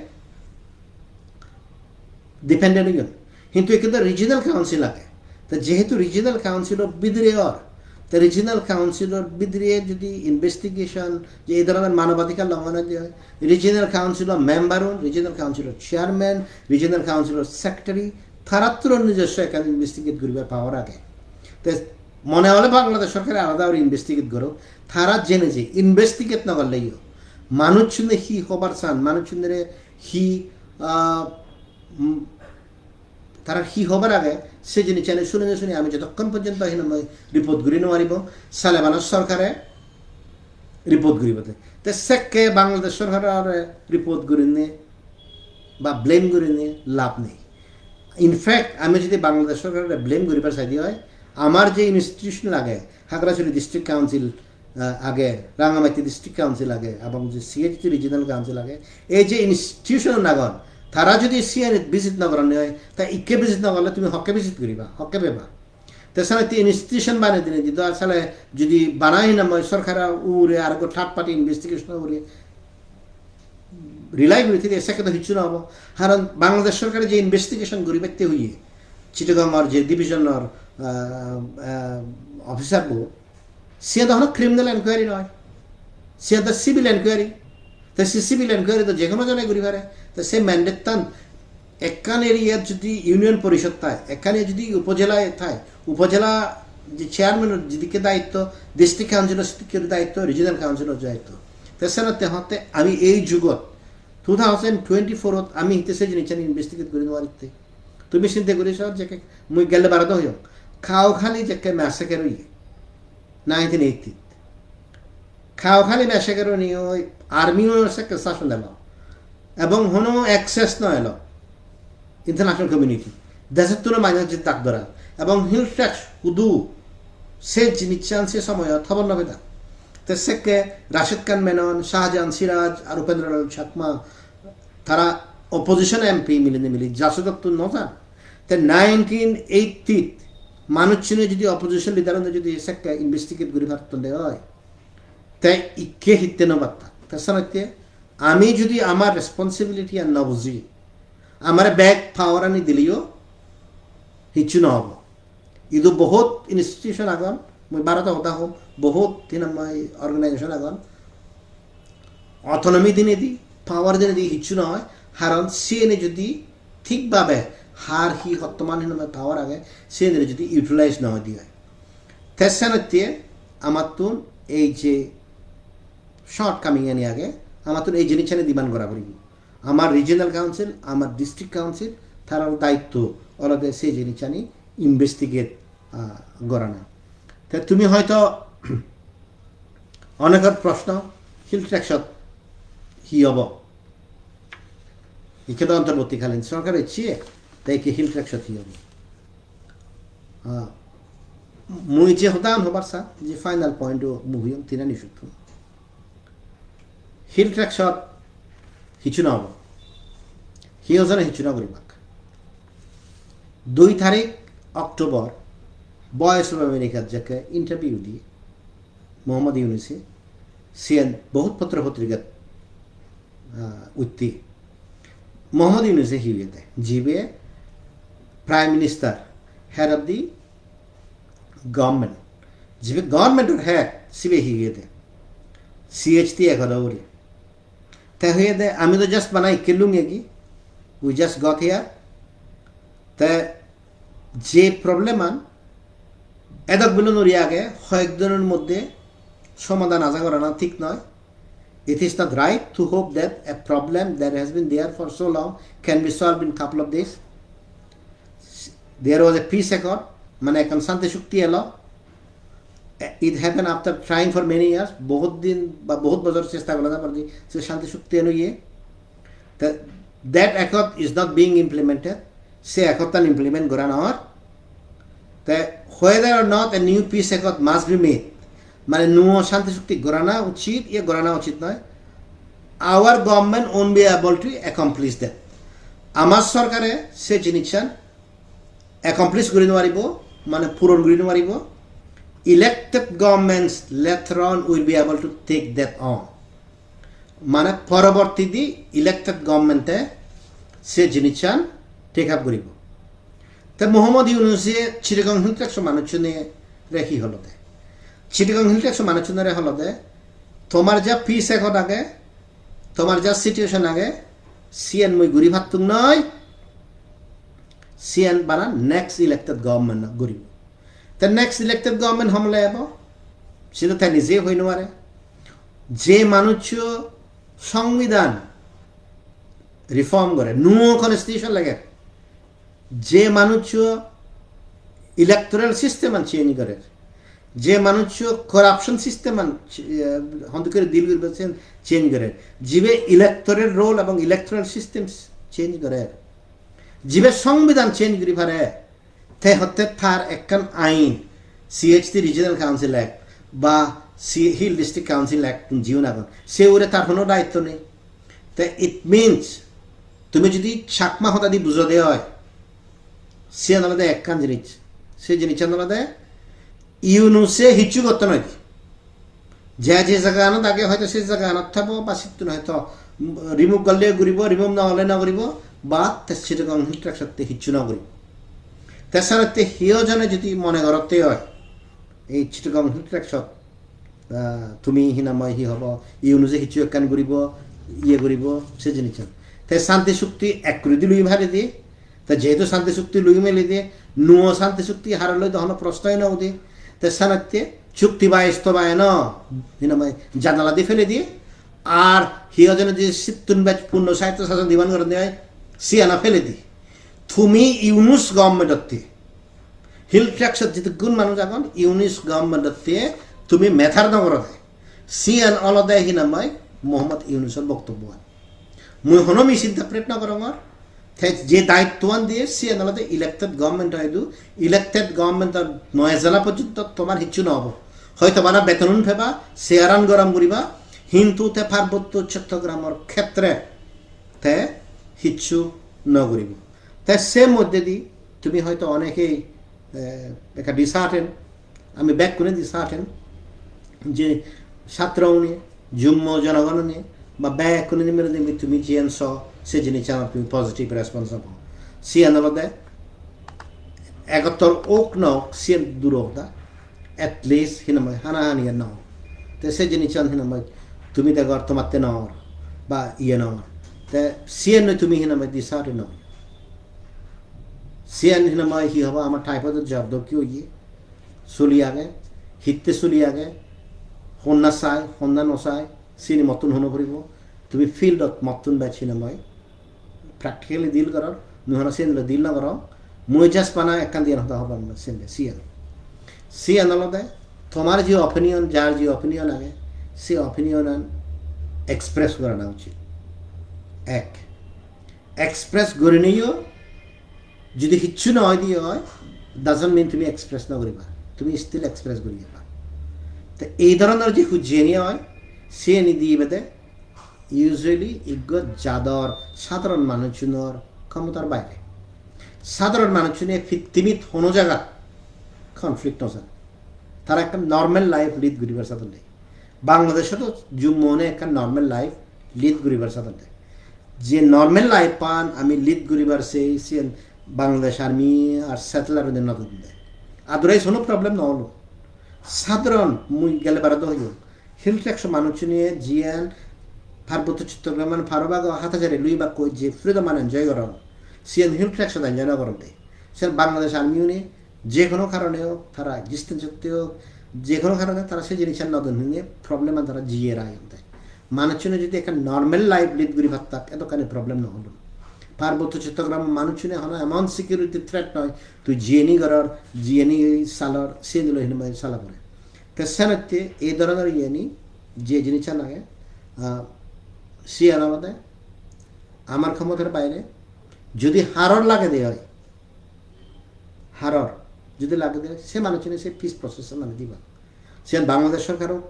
ডিপেন্ডেন্ট হইন কিন্তু এখানে রিজিনাল কাউন্সিল আগে তো যেহেতু রিজিনাল কাউন্সিলর বিদ্রেয়র তো রিজিনাল কাউন্সিলর বিদ্রিয়ে যদি ইনভেস্টিগেশন যে এই ধরনের মানবাধিকার লঙ্ঘন হয় রিজিনাল কাউন্সিলর মেম্বারন regional councillor chairman regional councillor secretary তারাত্র নিজস্ব এখানে ইনভেস্টিগেট করিবার পাওয়ার আগে তো মনে হলে বাংলাদেশ সরকার আলাদা করে ইনভেস্টিগেট করো তারা জেনে যে ইনভেস্টিগেট না করলেইও মানুষ শুনে হি হবার চান মানুষ শুনে হি তারা হি হবার আগে সে জিনিস চ্যানেল শুনে আমি যতক্ষণ পর্যন্ত রিপোর্ট ঘুরি নোৱাৰিব সালেবানৰ সরকারে রিপোর্ট ঘুরিবতে তো সেকে বাংলাদেশ সরকারের রিপোর্ট ঘুরি নিয়ে বা ব্লেম ঘুরি নিয়ে লাভ নেই ইনফ্যাক্ট আমি যদি বাংলাদেশ সরকারের ব্লেম ঘুরিবার চাই হয় আমার যে ইনস্টিটিউশন লাগে খাগড়াছড়ি ডিস্ট্রিক্ট কাউন্সিল আগে রাঙামাটি ডিস্ট্রিক্ট কাউন্সিল আগে এবং যে সিএইচটি রিজিনাল কাউন্সিল আগে এই যে ইনস্টিটিউশন নাগন তারা যদি সিএন ভিজিট না করানো হয় তা ইকে ভিজিট না করলে তুমি হকে ভিজিট করিবা হকে পেবা তাছাড়া ইনস্টিটিউশন বানিয়ে দিনে যদি আসলে যদি বানাই না মই সরকার উড়ে আর থার্ড পার্টি ইনভেস্টিগেশন উড়ে রিলাই করে থেকে এসে তো কিছু না হবো কারণ বাংলাদেশ সরকারের যে ইনভেস্টিগেশন গরিবাইতে হইয়ে চিটাগাংর যে ডিভিশনের অফিসার বো সে তখন ক্রিমিনাল এনকোয়ারি নয় সে তো সিভিল এনকোয়ারি তো সে সিভিল এনকোয়ারি তো যে কোনো জনে ঘুরি পারে তো সে ম্যান্ডেট তান একান এরিয়ার যদি ইউনিয়ন পরিষদ থাকে এখানে যদি উপজেলায় থাকে উপজেলা যে চেয়ারম্যানের যেদিকে দায়িত্ব ডিস্ট্রিক্ট কাউন্সিলর দায়িত্ব রিজিনাল কাউন্সিলর দায়িত্ব তাছাড়া তেহতে আমি এই যুগত 2024 আমি হিতেছে জিনিস ইনভেস্টিগেট করে নেওয়ার তুমি চিন্তা করিস যে মুই গেলে বারদ হইও খাও খালি যে ম্যাসেকের ইয়ে 1980 খাও খালি ম্যাসেকের নিয়ে ওই আর্মিও শাসন দিল এবং হনো অ্যাক্সেস নয় এলো ইন্টারন্যাশনাল কমিউনিটি দেশের তুলো মাইনাস যে দাগ ধরা এবং হিল ট্যাক্স উদু সে জিনিস সে সময় থবর নবে দা তো সেকে রাশেদ খান মেনন শাহজাহান সিরাজ আর উপেন্দ্রলাল চাকমা তারা অপোজিশন এমপি মিলি জাসদত্ত নজান তো 1980 মানুষ চিনে যদি অপোজিশন লিডার যদি সেকে ইনভেস্টিগেট করে পারতেন হয় তাই ইকে হিতে নবার্তা তাছাড়া আমি যদি আমার রেসপন্সিবিলিটি আর না বুঝি আমার ব্যাগ পাওয়ার আনি দিলেও হিচু নহব ইদু বহুত ইনস্টিটিউশন আগন মই ভারত হতা হোক বহুত দিন মই অর্গানাইজেশন আগন অটোনমি দিনে দি পাওয়ার দিনে দি হিচু নহয় কারণ সিএনে যদি ঠিকভাবে হার হি বর্তমান পাওয়ার আগে সিএনে যদি ইউটিলাইজ নহয় দিয়ে তেসানতে আমার তো এই যে শর্টকামিং এনে আগে আমার তো এই জিনিসটা ডিমান্ড করা পড়ব আমার রিজিয়নাল কাউন্সিল আমার ডিস্ট্রিক্ট কাউন্সিল তার দায়িত্ব অলদে সেই জিনিসটা ইনভেস্টিগেট করানো তা তুমি হয়তো অনেকের প্রশ্ন হিল ট্যাক্সত হি হব ইকে তো অন্তর্বর্তীকালীন সরকারের চেয়ে তাই কি হিল ট্যাক্সত হি হব মুই যে হতান হবার সা যে ফাইনাল পয়েন্টও মুভিয়ম তিনা নিষুদ্ধ হিল ট্যাক্সত হিচু নহব সিওজনে হিচু নকরিবাক 2 তারিখ অক্টোবর ভয়েস অফ আমেরিকার যাকে ইন্টারভিউ দিয়ে মোহাম্মদ ইউনুসে সিএন বহুত পত্র পত্রিকাত উত্তি মোহাম্মদ ইউনুসে হিউয়ে দেয় জিবে prime minister head of the government জিবে গভর্নমেন্টের হেড সিবে হিউয়ে দেয় সিএইচটি একদা ওরে তা হয়ে দেয় আমি তো জাস্ট বানাই কেলুম কি উই জাস্ট গট হিয়ার তা যে প্রবলেম আন এদকগুলো নড়িয়ে আগে কয়েকজনের মধ্যে সমাধান আশা করা না ঠিক নয় it is not right to hope that a problem that has been there for so long can be solve in couple of days there was a peace accord মানে এখন শান্তি চুক্তি এলো it happen after trying for many years বহুত দিন বা বহুত বছর চেষ্টা করা পারি সে শান্তি চুক্তি এলো ইয়ে that accord is not being implemented সে অ্যাকর্ডটা ইমপ্লিমেন্ট করা নহর তা whether or not a new peace accord must be made মানে নুয়ো শান্তি চুক্তি গড়ানো উচিত গড়ানো উচিত নয় our government won't be able to accomplish that আমার সরকারে সে জিনিসটা accomplish করে নোৱাৰিব মানে পূরণ করে নোৱাৰিব elected governments later on will be able to take that on মানে পরবর্তী দি ইলেক্টেড গভর্নমেন্টে সে জিনিসটা টেক আপ করিব তা মোহাম্মদ ইউনুসে চিটাগং হিল ট্যাক্স মানুষজনে রেখি হল দে চিটাগং হিল ট্যাক্স মানুষজনে হল দে তোমার যা পিস এখন আগে তোমার যা সিচুয়েশন আগে সিএন মই ঘুরি ভাবতুম নয় সিএন বানা নেক্সট ইলেক্টেড গভর্নমেন্ট গরিব তা নেক্সট ইলেক্টেড গভর্নমেন্ট হমলে এব সেটা তাই নিজে হই নোৱাৰে যে মানুষ সংবিধান রিফর্ম করে নুয়ো কনস্টিটিউশন লাগে যে মানুষ ইলেকটোরাল সিস্টেম চেঞ্জ করে যে মানুষ করাপশন সিস্টেম করে ডিল করবে চেঞ্জ করে জিবে ইলেকটোরাল রোল এবং ইলেকটোরাল সিস্টেম চেঞ্জ করে জিবে সংবিধান চেঞ্জ করি পারে তে হতে তার একখান আইন সিএইচটি রিজিয়নাল কাউন্সিল অ্যাক্ট বা হিল ডিস্ট্রিক্ট কাউন্সিল অ্যাক্ট জীবন আগুন সে ওরে তার কোনো দায়িত্ব নেই তা ইট মিনস তুমি যদি চাকমা হতা দি বুঝো দেওয়া হয় সে আলাদা একখান জিনিস সে জিনিসটা আলাদা ইউনুসে হিচু করতে নয় যে যে জায়গা আনত আগে হয়তো সেই জায়গা আনত থাকবো বা সিদ্ধ হয়তো রিমুভ করলে ঘুরিব রিমুভ না হলে না করিব বা সেটা হিলটার সাথে হিচু না করিব তাছাড়া হিও জনে যদি মনে করতে হয় এই চিটগং হিলট্রাকশত তুমি হিনাময় হি হব ইউনুসে হিচু একখান ঘুরিব ইয়ে করিব সে জিনিস তাই শান্তি চুক্তি এক করে দি লুই ভারে দিয়ে তা যেহেতু শান্তি চুক্তি লুই মেলে দিয়ে নুয়ো শান্তি চুক্তি হারালে তখন প্রশ্নই নাও দিয়ে তা সানাতে চুক্তি বাস্তবায়ন হিনাময় জানালা দিয়ে ফেলে দিয়ে আর হিও যেন যে সিত্তুন ব্যাচ পূর্ণ সাহিত্য শাসন দিবান করে দেয় সিয়ানা ফেলে দিই তুমি ইউনুস গভর্নমেন্টতে হিল ট্র্যাক্সত যেতে গুণ মানুষ এখন ইউনিস গভর্নমেন্টতে তুমি মেথার নগর দেয় সিএন অলদে হিনামাই মোহাম্মদ ইউনুসের বক্তব্য মুই হনমি চিন্তা প্রেট নগরঙর যে দায়িত্বান দিয়ে সিএন অলদে ইলেক্টেড গভর্নমেন্ট হয়তো ইলেক্টেড গভর্নমেন্টের 9 জেলা পর্যন্ত তোমার হিচ্ছু নহব হয়তো বানা বেতন ফেবা শেয়ারান গরম করিবা কিন্তু তে পার্বত্য চট্টগ্রামের ক্ষেত্রে তে হিচ্ছু নগরিব তাই সে মধ্যে দি তুমি হয়তো অনেকেই একটা ডিসার্টেন আমি ব্যাক করে ডিসার্টেন যে ছাত্র নিয়ে জুম্ম জনগণ নিয়ে বা ব্যাক করে মেরে দিবি তুমি জিএনস সে জিনিস তুমি পজিটিভ রেসপন্স হব সিএন অলদে একাত্তর ওক নক সিএন দূর দা এটলিস্ট হিনাময় হানাহানি ন তো সে জিনিস হিনাময় তুমি দেখো তোমাতে নর বা ইয়ে নর তে সিএন তুমি হিনাময় ডিসার্টেন ন সিএন হিনাময় হি হবা আমার টাইপত জব্দ কি হই চলি আগে হিতে চলি আগে সন্না চাই সন্না নচাই চিনি মতন শুনো ফুৰিব তুমি ফিল্ডত মতন বাই চিনেমাই প্ৰেক্টিকেলি ডিল কৰাৰ নহ'লে চিনেমা ডিল নকৰ মই জাষ্ট পানা একান দিয়া নহ'ব হ'ব না সিএন অলদে তোমার যে অপিনিয়ন যার যে অপিনিয়ন আগে সে অপিনিয়ন এক্সপ্রেস করা উচিত এক এক্সপ্রেস করে নিও যদি কিচ্ছু নহয় দিয়ে হয় ডাজন্ট মিন তুমি এক্সপ্রেস নকৰিবা তুমি স্টিল এক্সপ্রেস কৰি যাবা তো এই ধরনের যে হুজিয়ে হয় সে নিদিয়ে বেদে ইউজুয়ালি ইগত যাদর সাধারণ মানুষজনের ক্ষমতার বাইরে সাধারণ মানুষজনে ফিত্তিমিত কোনো জায়গা কনফ্লিক্ট নজান তারা একটা নর্মাল লাইফ লিড করিবার সাথে নেই বাংলাদেশে তো জুম্মনে একটা নর্মাল লাইফ লিড করিবার সাথে নেই যে নর্মাল লাইফ পান আমি লিড করিবার সেই বাংলাদেশ আর্মি আর সেটেলার নতুন দেয় আদরাই কোনো প্রবলেম নহলো সাধারণ মুই গেলে বারাদ হইল হিল ট্র্যাক্স মানুষ নিয়ে জিয়ান পার্বত্য চট্টগ্রাম মানে ফারবাগ হাতাচারে লুই বা কই যে ফ্রিডম মানে এনজয় করা সিএন হিল ট্র্যাক্স এনজয় না করতে সে বাংলাদেশ আর্মিও নিয়ে যে কোনো কারণে হোক তারা এক্সিস্টেন্স শক্তি হোক যে কোনো কারণে তারা সেই জিনিসের নতুন নিয়ে প্রবলেম তারা জিয়ে রায় দেয় মানুষজনে যদি একটা নর্মাল লাইফ লিড করি ভাবতাক এতখানি প্রবলেম না হলো পার্বত্য চট্টগ্রাম মানুষজনে হলো এমন সিকিউরিটি থ্রেট নয় তুই জিএনি করার জিএনি সালর সে দিল হিনমাই সালা করে তেসানতে এই ধরনের ইয়েনি যে জিনিসটা লাগে সে আলাদা আমার ক্ষমতার বাইরে যদি হারর লাগে দেয় হয় হারর যদি লাগে দেয় সে মানুষজনে সে পিস প্রসেসে মানে দিবা সে বাংলাদেশ সরকার হোক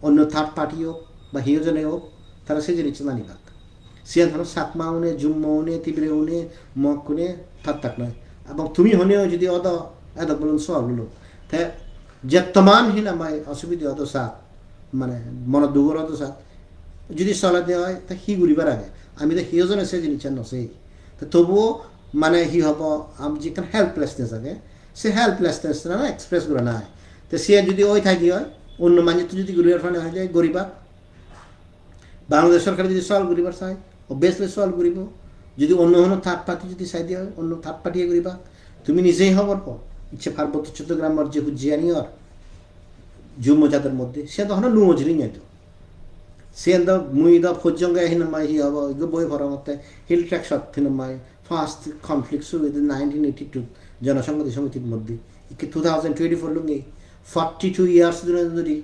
অন্য থার্ড পার্টি হোক বা হিওজনে হোক তারা সেই জিনিসটা না নিবাক সে ধরো সাতমা উনে জুম্মা উনে তিবরে উনে মক উনে থাক নয় এবং তুমি হলেও যদি এত বলুন সবগুলো তাই যেতমান হিনামাই অসুবিধা অত সাত মানে মনত দুগর অত সাত যদি চলা দেওয়া হয় তা সি ঘুরিবার আগে আমি তো হিওজন আছে জিনিসটা নচেই তো তবুও মানে হি হব আমি যেখানে হেল্পলেসনেস আগে সে হেল্পলেসনেস না এক্সপ্রেস করে না হয় তো সে যদি ওই থাকি হয় অন্য মানুষ যদি ঘুরিবার ফানে হয়ে যায় গরিবা বাংলাদেশ সরকার যদি সলভ করিবার চায় অবভিয়াসলি সলভ করিব যদি অন্য অন্য থার্ড পার্টি যদি চাই দিয়ে হয় অন্য থার্ড পার্টিয়ে করিবা তুমি নিজেই হবার পর ইচ্ছে পার্বত্য চট্টগ্রামের যে হুজিয়ানিয়র জুম্ম জাতের মধ্যে সে তখন লুমজরি নাই তো সে মুই ফজ্জঙ্গা হিনামাই হি হব বই ভরা মতে hill ট্র্যাক্সত হিনামাই first conflict with 1982 Janasamhati সমিতির মধ্যে 2024 লুঙ্গি 42 ইয়ার্স ধরে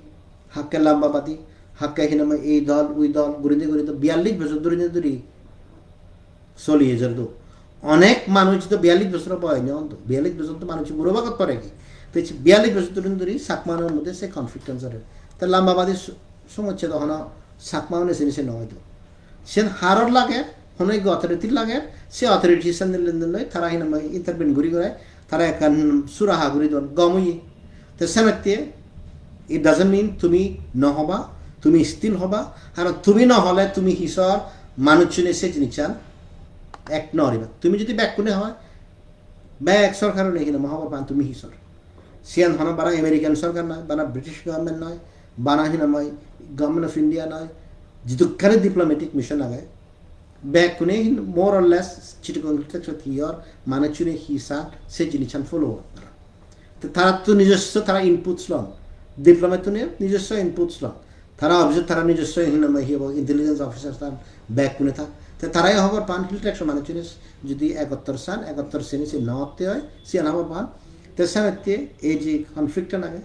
হাক্কে লাম্বাবাদী হাক্কে হিনামাই এই দল ওই দল ঘুরিতে ঘুরিতে 42 বছর ধরে চলিয়ে যেত অনেক মানুষ তো 42 বছর পায় না অন্ত 42 বছর তো মানুষ বুড়ো বাগত পড়ে কি তো 42 বছর ধরে সাকমানের মধ্যে সে কনফ্লিক্ট আনসারে তো লাম্বাবাদী সমস্যা তখন সাকমানের জিনিসে নয় তো সে হারর লাগে অনেক অথরিটির লাগে সে অথরিটি লেনদেন লয় তারা হিনামাই ইন্টারভিন ঘুরি করে তারা এখান সুরাহা ঘুরি দেন গমই তো সেনাতে ইট ডাজন্ট মিন তুমি নহবা তুমি স্থির হবা আর তুমি নহলে তুমি হিসর মানুষজনে সে জিনিস এক নরিবা তুমি যদি ব্যাক কোনে হয় ব্যাক সরকারও নেই কিনা মহাবা পান তুমি হিসর সিয়ান হন বারা আমেরিকান সরকার নয় বানা ব্রিটিশ গভর্নমেন্ট নয় বানা হিনামাই গভর্নমেন্ট অফ ইন্ডিয়া নয় যেটুকানে ডিপ্লোমেটিক মিশন আগে ব্যাক কোনে মোর অর লেস চিটকন হিয়র মানুষজনে হিসা সে জিনিস ফলো তো তারা তো নিজস্ব তারা ইনপুটস লন ডিপ্লোমেট তো নিজস্ব ইনপুটস লন তারা অবজেক্ট তারা নিজস্ব হিনামাই হিব ইন্টেলিজেন্স অফিসার তার ব্যাক কোনে থাক তো তারাই হবার পান হিলটা একশো মানুষ যদি 71 সান 71 শ্রেণী সে নতে হয় সিয়ান হবার পান তো সামনে এই যে কনফ্লিক্টটা লাগে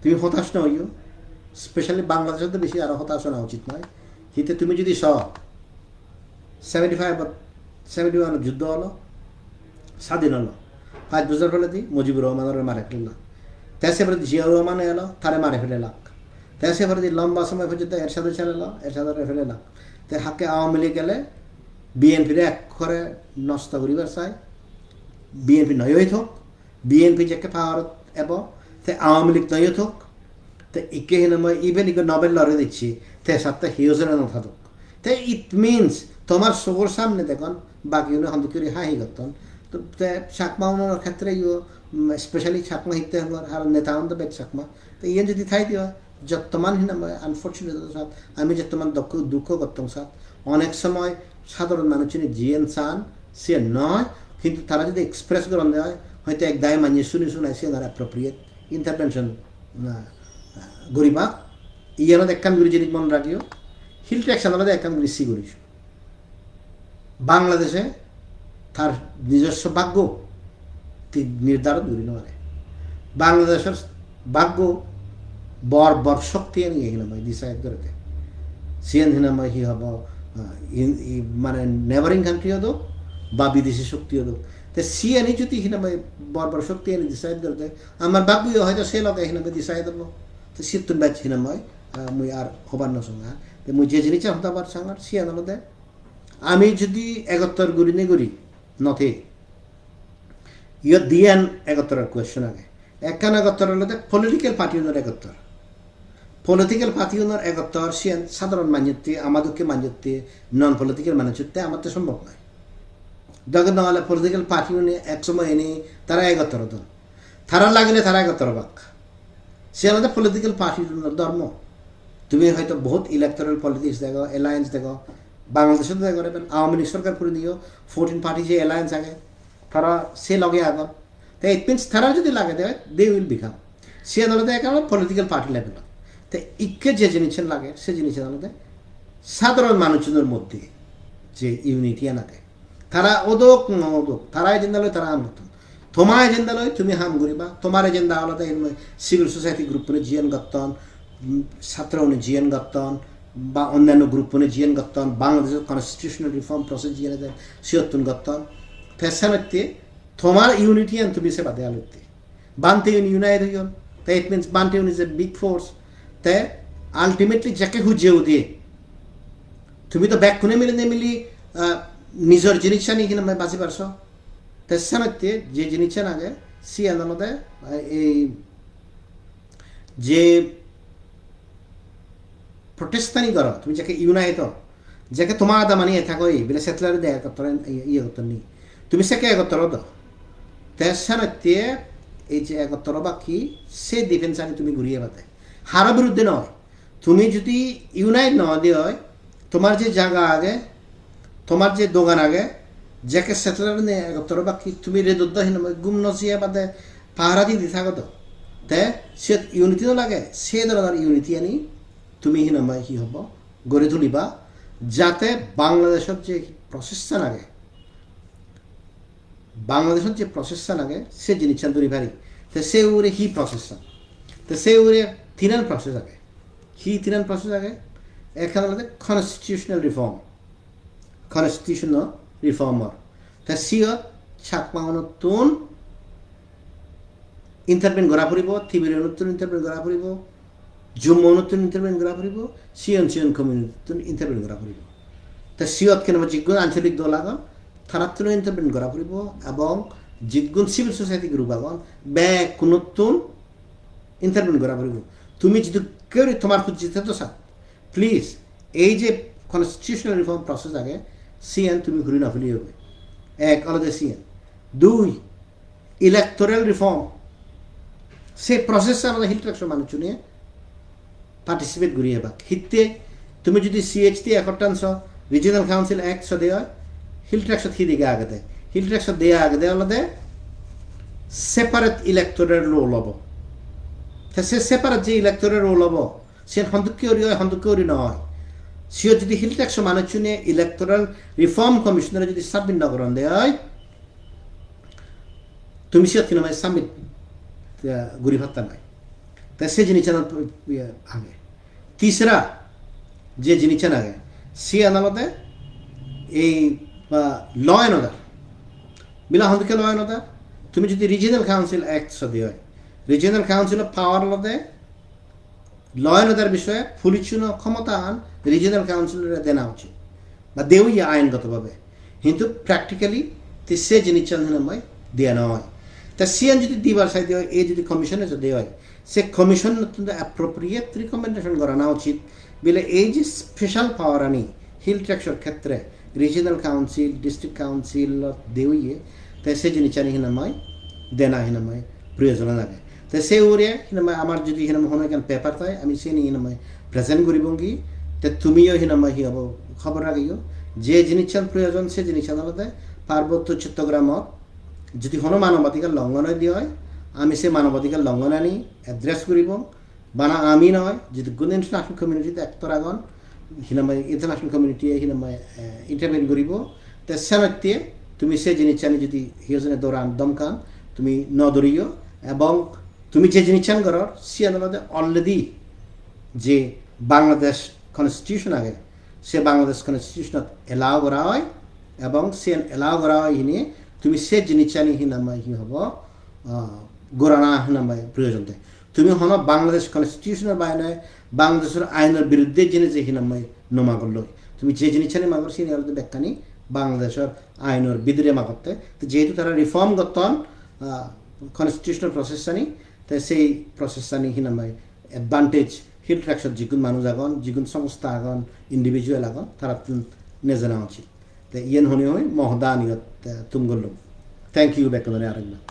তুমি হতাশ না হইও স্পেশালি বাংলাদেশের তো বেশি আরো হতাশ না উচিত নয় হিতে তুমি যদি 75 যুদ্ধ হলো স্বাধীন হলো 5 বছর ফেলে দিই মুজিবুর রহমানের মারে ফেলল তেসে পরে জিয়াউর রহমান এলো তারে মারে ফেলে লাগ তেসে পরে লম্বা সময় পর্যন্ত এরশাদের ছেলেলো এরশাদের ফেলে লাগ তে হাকে আওয়ামী লীগ গেলে বিএনপির এক করে নষ্ট করিবার চাই বিএনপি নয় থাক বিএনপি যাকে পাওয়ার এবং তে আওয়ামী লীগ নয় থাক তো ইকে হিনময় ইভেন ইকে নোবেল লড়ে দিচ্ছি তে সাথে হিউজের না থাকুক তো ইট মিনস তোমার সবর সামনে দেখুন বাকি হন্দুকি হাহি করতেন তো চাকমা উনার ক্ষেত্রে স্পেশালি চাকমা হিতে আর নেতা হন তো বেগ চাকমা তো ইয়ে যদি থাই দিও যত্তমান হিনময় আনফর্চুনেট সাথ আমি যত্তমান দুঃখ করতাম সাথ অনেক সময় সাধারণ মানুষের জিএন চান সে নয় কিন্তু তারা যদি এক্সপ্রেস করেন দেয় হয়তো এক দায় মানিয়ে শুনাই সে তার অ্যাপ্রোপ্রিয়েট ইন্টারভেনশন গরিবা ইয়ানত একখান গুরি জিনিস মনে রাখিও হিল ট্যাক্স আলাদা একখান গুরি সি করিস বাংলাদেশে তার নিজস্ব ভাগ্য নির্ধারণ করি নয় বাংলাদেশের ভাগ্য বর শক্তি নিয়ে হিনাময় ডিসাইড করে দেয় সিএন হিনাময় হি হব মানে নেভারিং কান্ট্রি হতো বা বিদেশি শক্তি হতো তো সিএনই যদি হিনাময় বর শক্তি এনে ডিসাইড করে দেয় আমার ভাগ্য হয়তো সে লোক হিনাময় ডিসাইড হবো তো সে তুমি ব্যাচ হিনাময় মুই আর হবার না সঙ্গে তো মুই যে জিনিস হতে পার সাঙ্গার সিএন হলো দেয় আমি যদি 71 গুরি নে গুরি নথে ইয়ে দিয়ান 71 কোয়েশ্চন আগে একখান 71 হলো পলিটিক্যাল পার্টি উনার 71 পলিটিক্যাল পার্টি উনার 71 সিয়ান সাধারণ মান্যতে আমাদেরকে মান্যতে নন পলিটিক্যাল মান্যতে আমার তো সম্ভব নয় দরকার না হলে পলিটিক্যাল পার্টি উনি এক সময় এনে তারা 71 হতো তারা লাগলে তারা 71 বাক সে আলাদা পলিটিক্যাল পার্টি ধর্ম তুমি হয়তো বহুত ইলেকটোরাল পলিটিক্স দেখো অ্যালায়েন্স দেখো বাংলাদেশে তো দেখো আওয়ামী লীগ সরকার করে দিও 14 পার্টি যে অ্যালায়েন্স আগে তারা সে লগে আগত তো ইট মিনস তারা যদি লাগে দেয় দে উইল বিকাম সে আলাদা একেবারে পলিটিক্যাল পার্টি লেভেল তো ইকে যে জিনিস লাগে সে জিনিসের আলাদা সাধারণ মানুষজনের মধ্যে যে ইউনিটি আনাকে তারা ওদক নদক তারা এজেন্ডা লয় তারা আনতো তোমার এজেন্ডা লয় তুমি হাম করিবা তোমার এজেন্ডা আলাদা সিভিল সোসাইটি গ্রুপনে জিএন গত্তন ছাত্র জিএন গত্তন বা অন্যান্য গ্রুপনে জিএন গত্তন বাংলাদেশের কনস্টিটিউশনাল রিফর্ম প্রসেস জিএন যায় সিয়ত্তন গত্তন ফ্যাশনতে তোমার ইউনিটি আন তুমি সে বাদে আলোতে বানতে ইউনাইট হইন তো ইট মিনস বানতে ইজ এ বিগ ফোর্স তে আলটিমেটলি যাকে হুজেও দিয়ে তুমি তো ব্যাক কোনে মিলি নিজের জিনিস নিয়ে কিনা বাঁচি পারছ তেসানতে যে জিনিস আগে সি আদালতে এই যে প্রটেস্টানি করো তুমি যাকে ইউনাইট যাকে তোমার আদা মানিয়ে থাকো বলে সেটলার দেয় ইয়ে করতে নি তুমি সেকে একত্তর তো তেসানতে এই যে একত্তর বা কি সে ডিফেন্স আনি তুমি ঘুরিয়ে পাতে হারা বিরুদ্ধে নয় তুমি যদি ইউনাইট না দিয়ে হয় তোমার যে জায়গা আগে তোমার যে দোকান আগে যাকে সেটলার নিয়ে একত্তর বা কি তুমি রেদুদ্দাহীন গুম নচিয়ে বাদে পাহারা দিয়ে থাকো তো তে সে ইউনিটি লাগে সে ধরনের ইউনিটি আনি তুমি হিনামাই কি হব গড়ে তুলিবা যাতে বাংলাদেশের যে প্রসেসটা লাগে বাংলাদেশের যে প্রসেসটা লাগে সে জিনিসটা দূরি ভারি তো সে উড়ে হি প্রসেসটা তো সে উড়ে তিনান প্রসেস আগে হি তিনান প্রসেস আগে এখানে কনস্টিটিউশনাল রিফর্মার তা সিয়ত ছাকমা নতুন ইন্টারভেন করা পড়ব থিবির নতুন ইন্টারভেন করা পড়ব জম্মু নতুন ইন্টারভেন করা পড়ব সিয়ন কমিউনিটি ইন্টারভেন করা পড়ব তা সিয়ত কেন জিগুণ আঞ্চলিক দল আগন থানাত্তর ইন্টারভেন করা পড়ব এবং জিগুণ সিভিল সোসাইটি গ্রুপ আগন ব্যাক নতুন ইন্টারভেন করা পড়ব তুমি যদি কেউ তোমার খুঁজতে তো সাথ প্লিজ এই যে কনস্টিটিউশনাল রিফর্ম প্রসেস আগে সিএন তুমি ঘুরি না ফেলি হবে এক আলাদা সিএন দুই ইলেকটোরাল রিফর্ম সে প্রসেসটা আমাদের হিট একশো মানুষ নিয়ে পার্টিসিপেট ঘুরিয়ে বাক হিতে তুমি যদি সিএইচটি একটাংশ রিজিনাল কাউন্সিল অ্যাক্ট দেওয়া হিলট একশো থি দিকে আগে দেয় হিলট একশো দেওয়া আগে দেওয়া আলাদা সেপারেট ইলেকটোরাল রোল হব সে সেপারেট যে ইলেকটোরাল রোল হব সে হন্দুকি হয় হন্দুকি নয় সিও যদি হিল ট্যাক্স মানুষনে ইলেকট্রাল রিফর্ম কমিশনারে যদি সাবমিট না করেন দেয় তুমি সিও তিন মাস সাবমিট গুড়ি ভাত্তা নাই তাই সে জিনিস আগে তিসরা যে জিনিস আগে সে আদালতে এই ল অ্যান্ড অর্ডার মিলা হন্দকে ল অ্যান্ড অর্ডার তুমি যদি রিজিয়নাল কাউন্সিল অ্যাক্ট সদি হয় রিজিয়নাল কাউন্সিলের পাওয়ার লদে ল অ্যান্ড অর্ডার বিষয়ে ফুলিচুন ক্ষমতা আন রিজিয়নাল কাউন্সিলের দেনা উচিত বা দেউই আইনগতভাবে কিন্তু প্র্যাকটিক্যালি সে জিনিস মই দেয়া নয় তা সিএন যদি দিবার সাইড হয় এই যদি কমিশনে যদি হয় সে কমিশন অ্যাপ্রোপ্রিয়েট রিকমেন্ডেশন করা না উচিত বলে এই যে স্পেশাল পাওয়ার আনি হিল ট্যাক্সের ক্ষেত্রে রিজিয়নাল কাউন্সিল ডিস্ট্রিক্ট কাউন্সিল দেউইয়ে তাই সে জিনিস আনি হিনাময় দেনা হিনাময় প্রয়োজন লাগে তো সেই ওরে হিনাময় আমার যদি হিনাম হন কেন পেপার তাই আমি সে নিয়ে হিনাময় প্রেজেন্ট করিব কি তে তুমিও হিনাময় হি হব খবর রাখিও যে জিনিস প্রয়োজন সে জিনিস আদালতে পার্বত্য চট্টগ্রামত যদি কোনো মানবাধিকার লঙ্ঘন দিয়ে হয় আমি সে মানবাধিকার লঙ্ঘন আনি অ্যাড্রেস করিব বানা আমি নয় যদি কোনো ইন্টারন্যাশনাল কমিউনিটিতে একতর আগন হিনাময় ইন্টারন্যাশনাল কমিউনিটি হিনাময় ইন্টারভেন করিব তে সেনত্যে তুমি সে জিনিস আনি যদি হিজনে দৌড়ান দমকান তুমি ন দৌড়িও এবং তুমি যে জিনিস চান করার সে আদালতে অলরেডি যে বাংলাদেশ কনস্টিটিউশন আগে সে বাংলাদেশ কনস্টিটিউশনত এলাও করা হয় এবং সে এলাও করা হয় হিনে তুমি সে জিনিস আনি হিনামাই হি হব গোরানা হিনামাই প্রয়োজন দেয় তুমি হন বাংলাদেশ কনস্টিটিউশনের বাইরে বাংলাদেশের আইনের বিরুদ্ধে জেনে যে হিনামাই নমা করল তুমি যে জিনিস আনি মাগর সে নিয়ে ব্যাখ্যানি বাংলাদেশের আইনের বিদুরে মাগতে তো যেহেতু তারা রিফর্ম করতেন কনস্টিটিউশনাল প্রসেস আনি তাই সেই প্রসেস আনি হিনামাই অ্যাডভান্টেজ হিল ট্রাক্সর যিগুন মানুষ আগন যিগুন সংস্থা আগন ইন্ডিভিজুয়াল আগন তারা নেজানা উচিত তো ইয়েন হনি হয় মহদানিয়ত তুমগল্লুম থ্যাংক ইউ বেকনে আরেকবার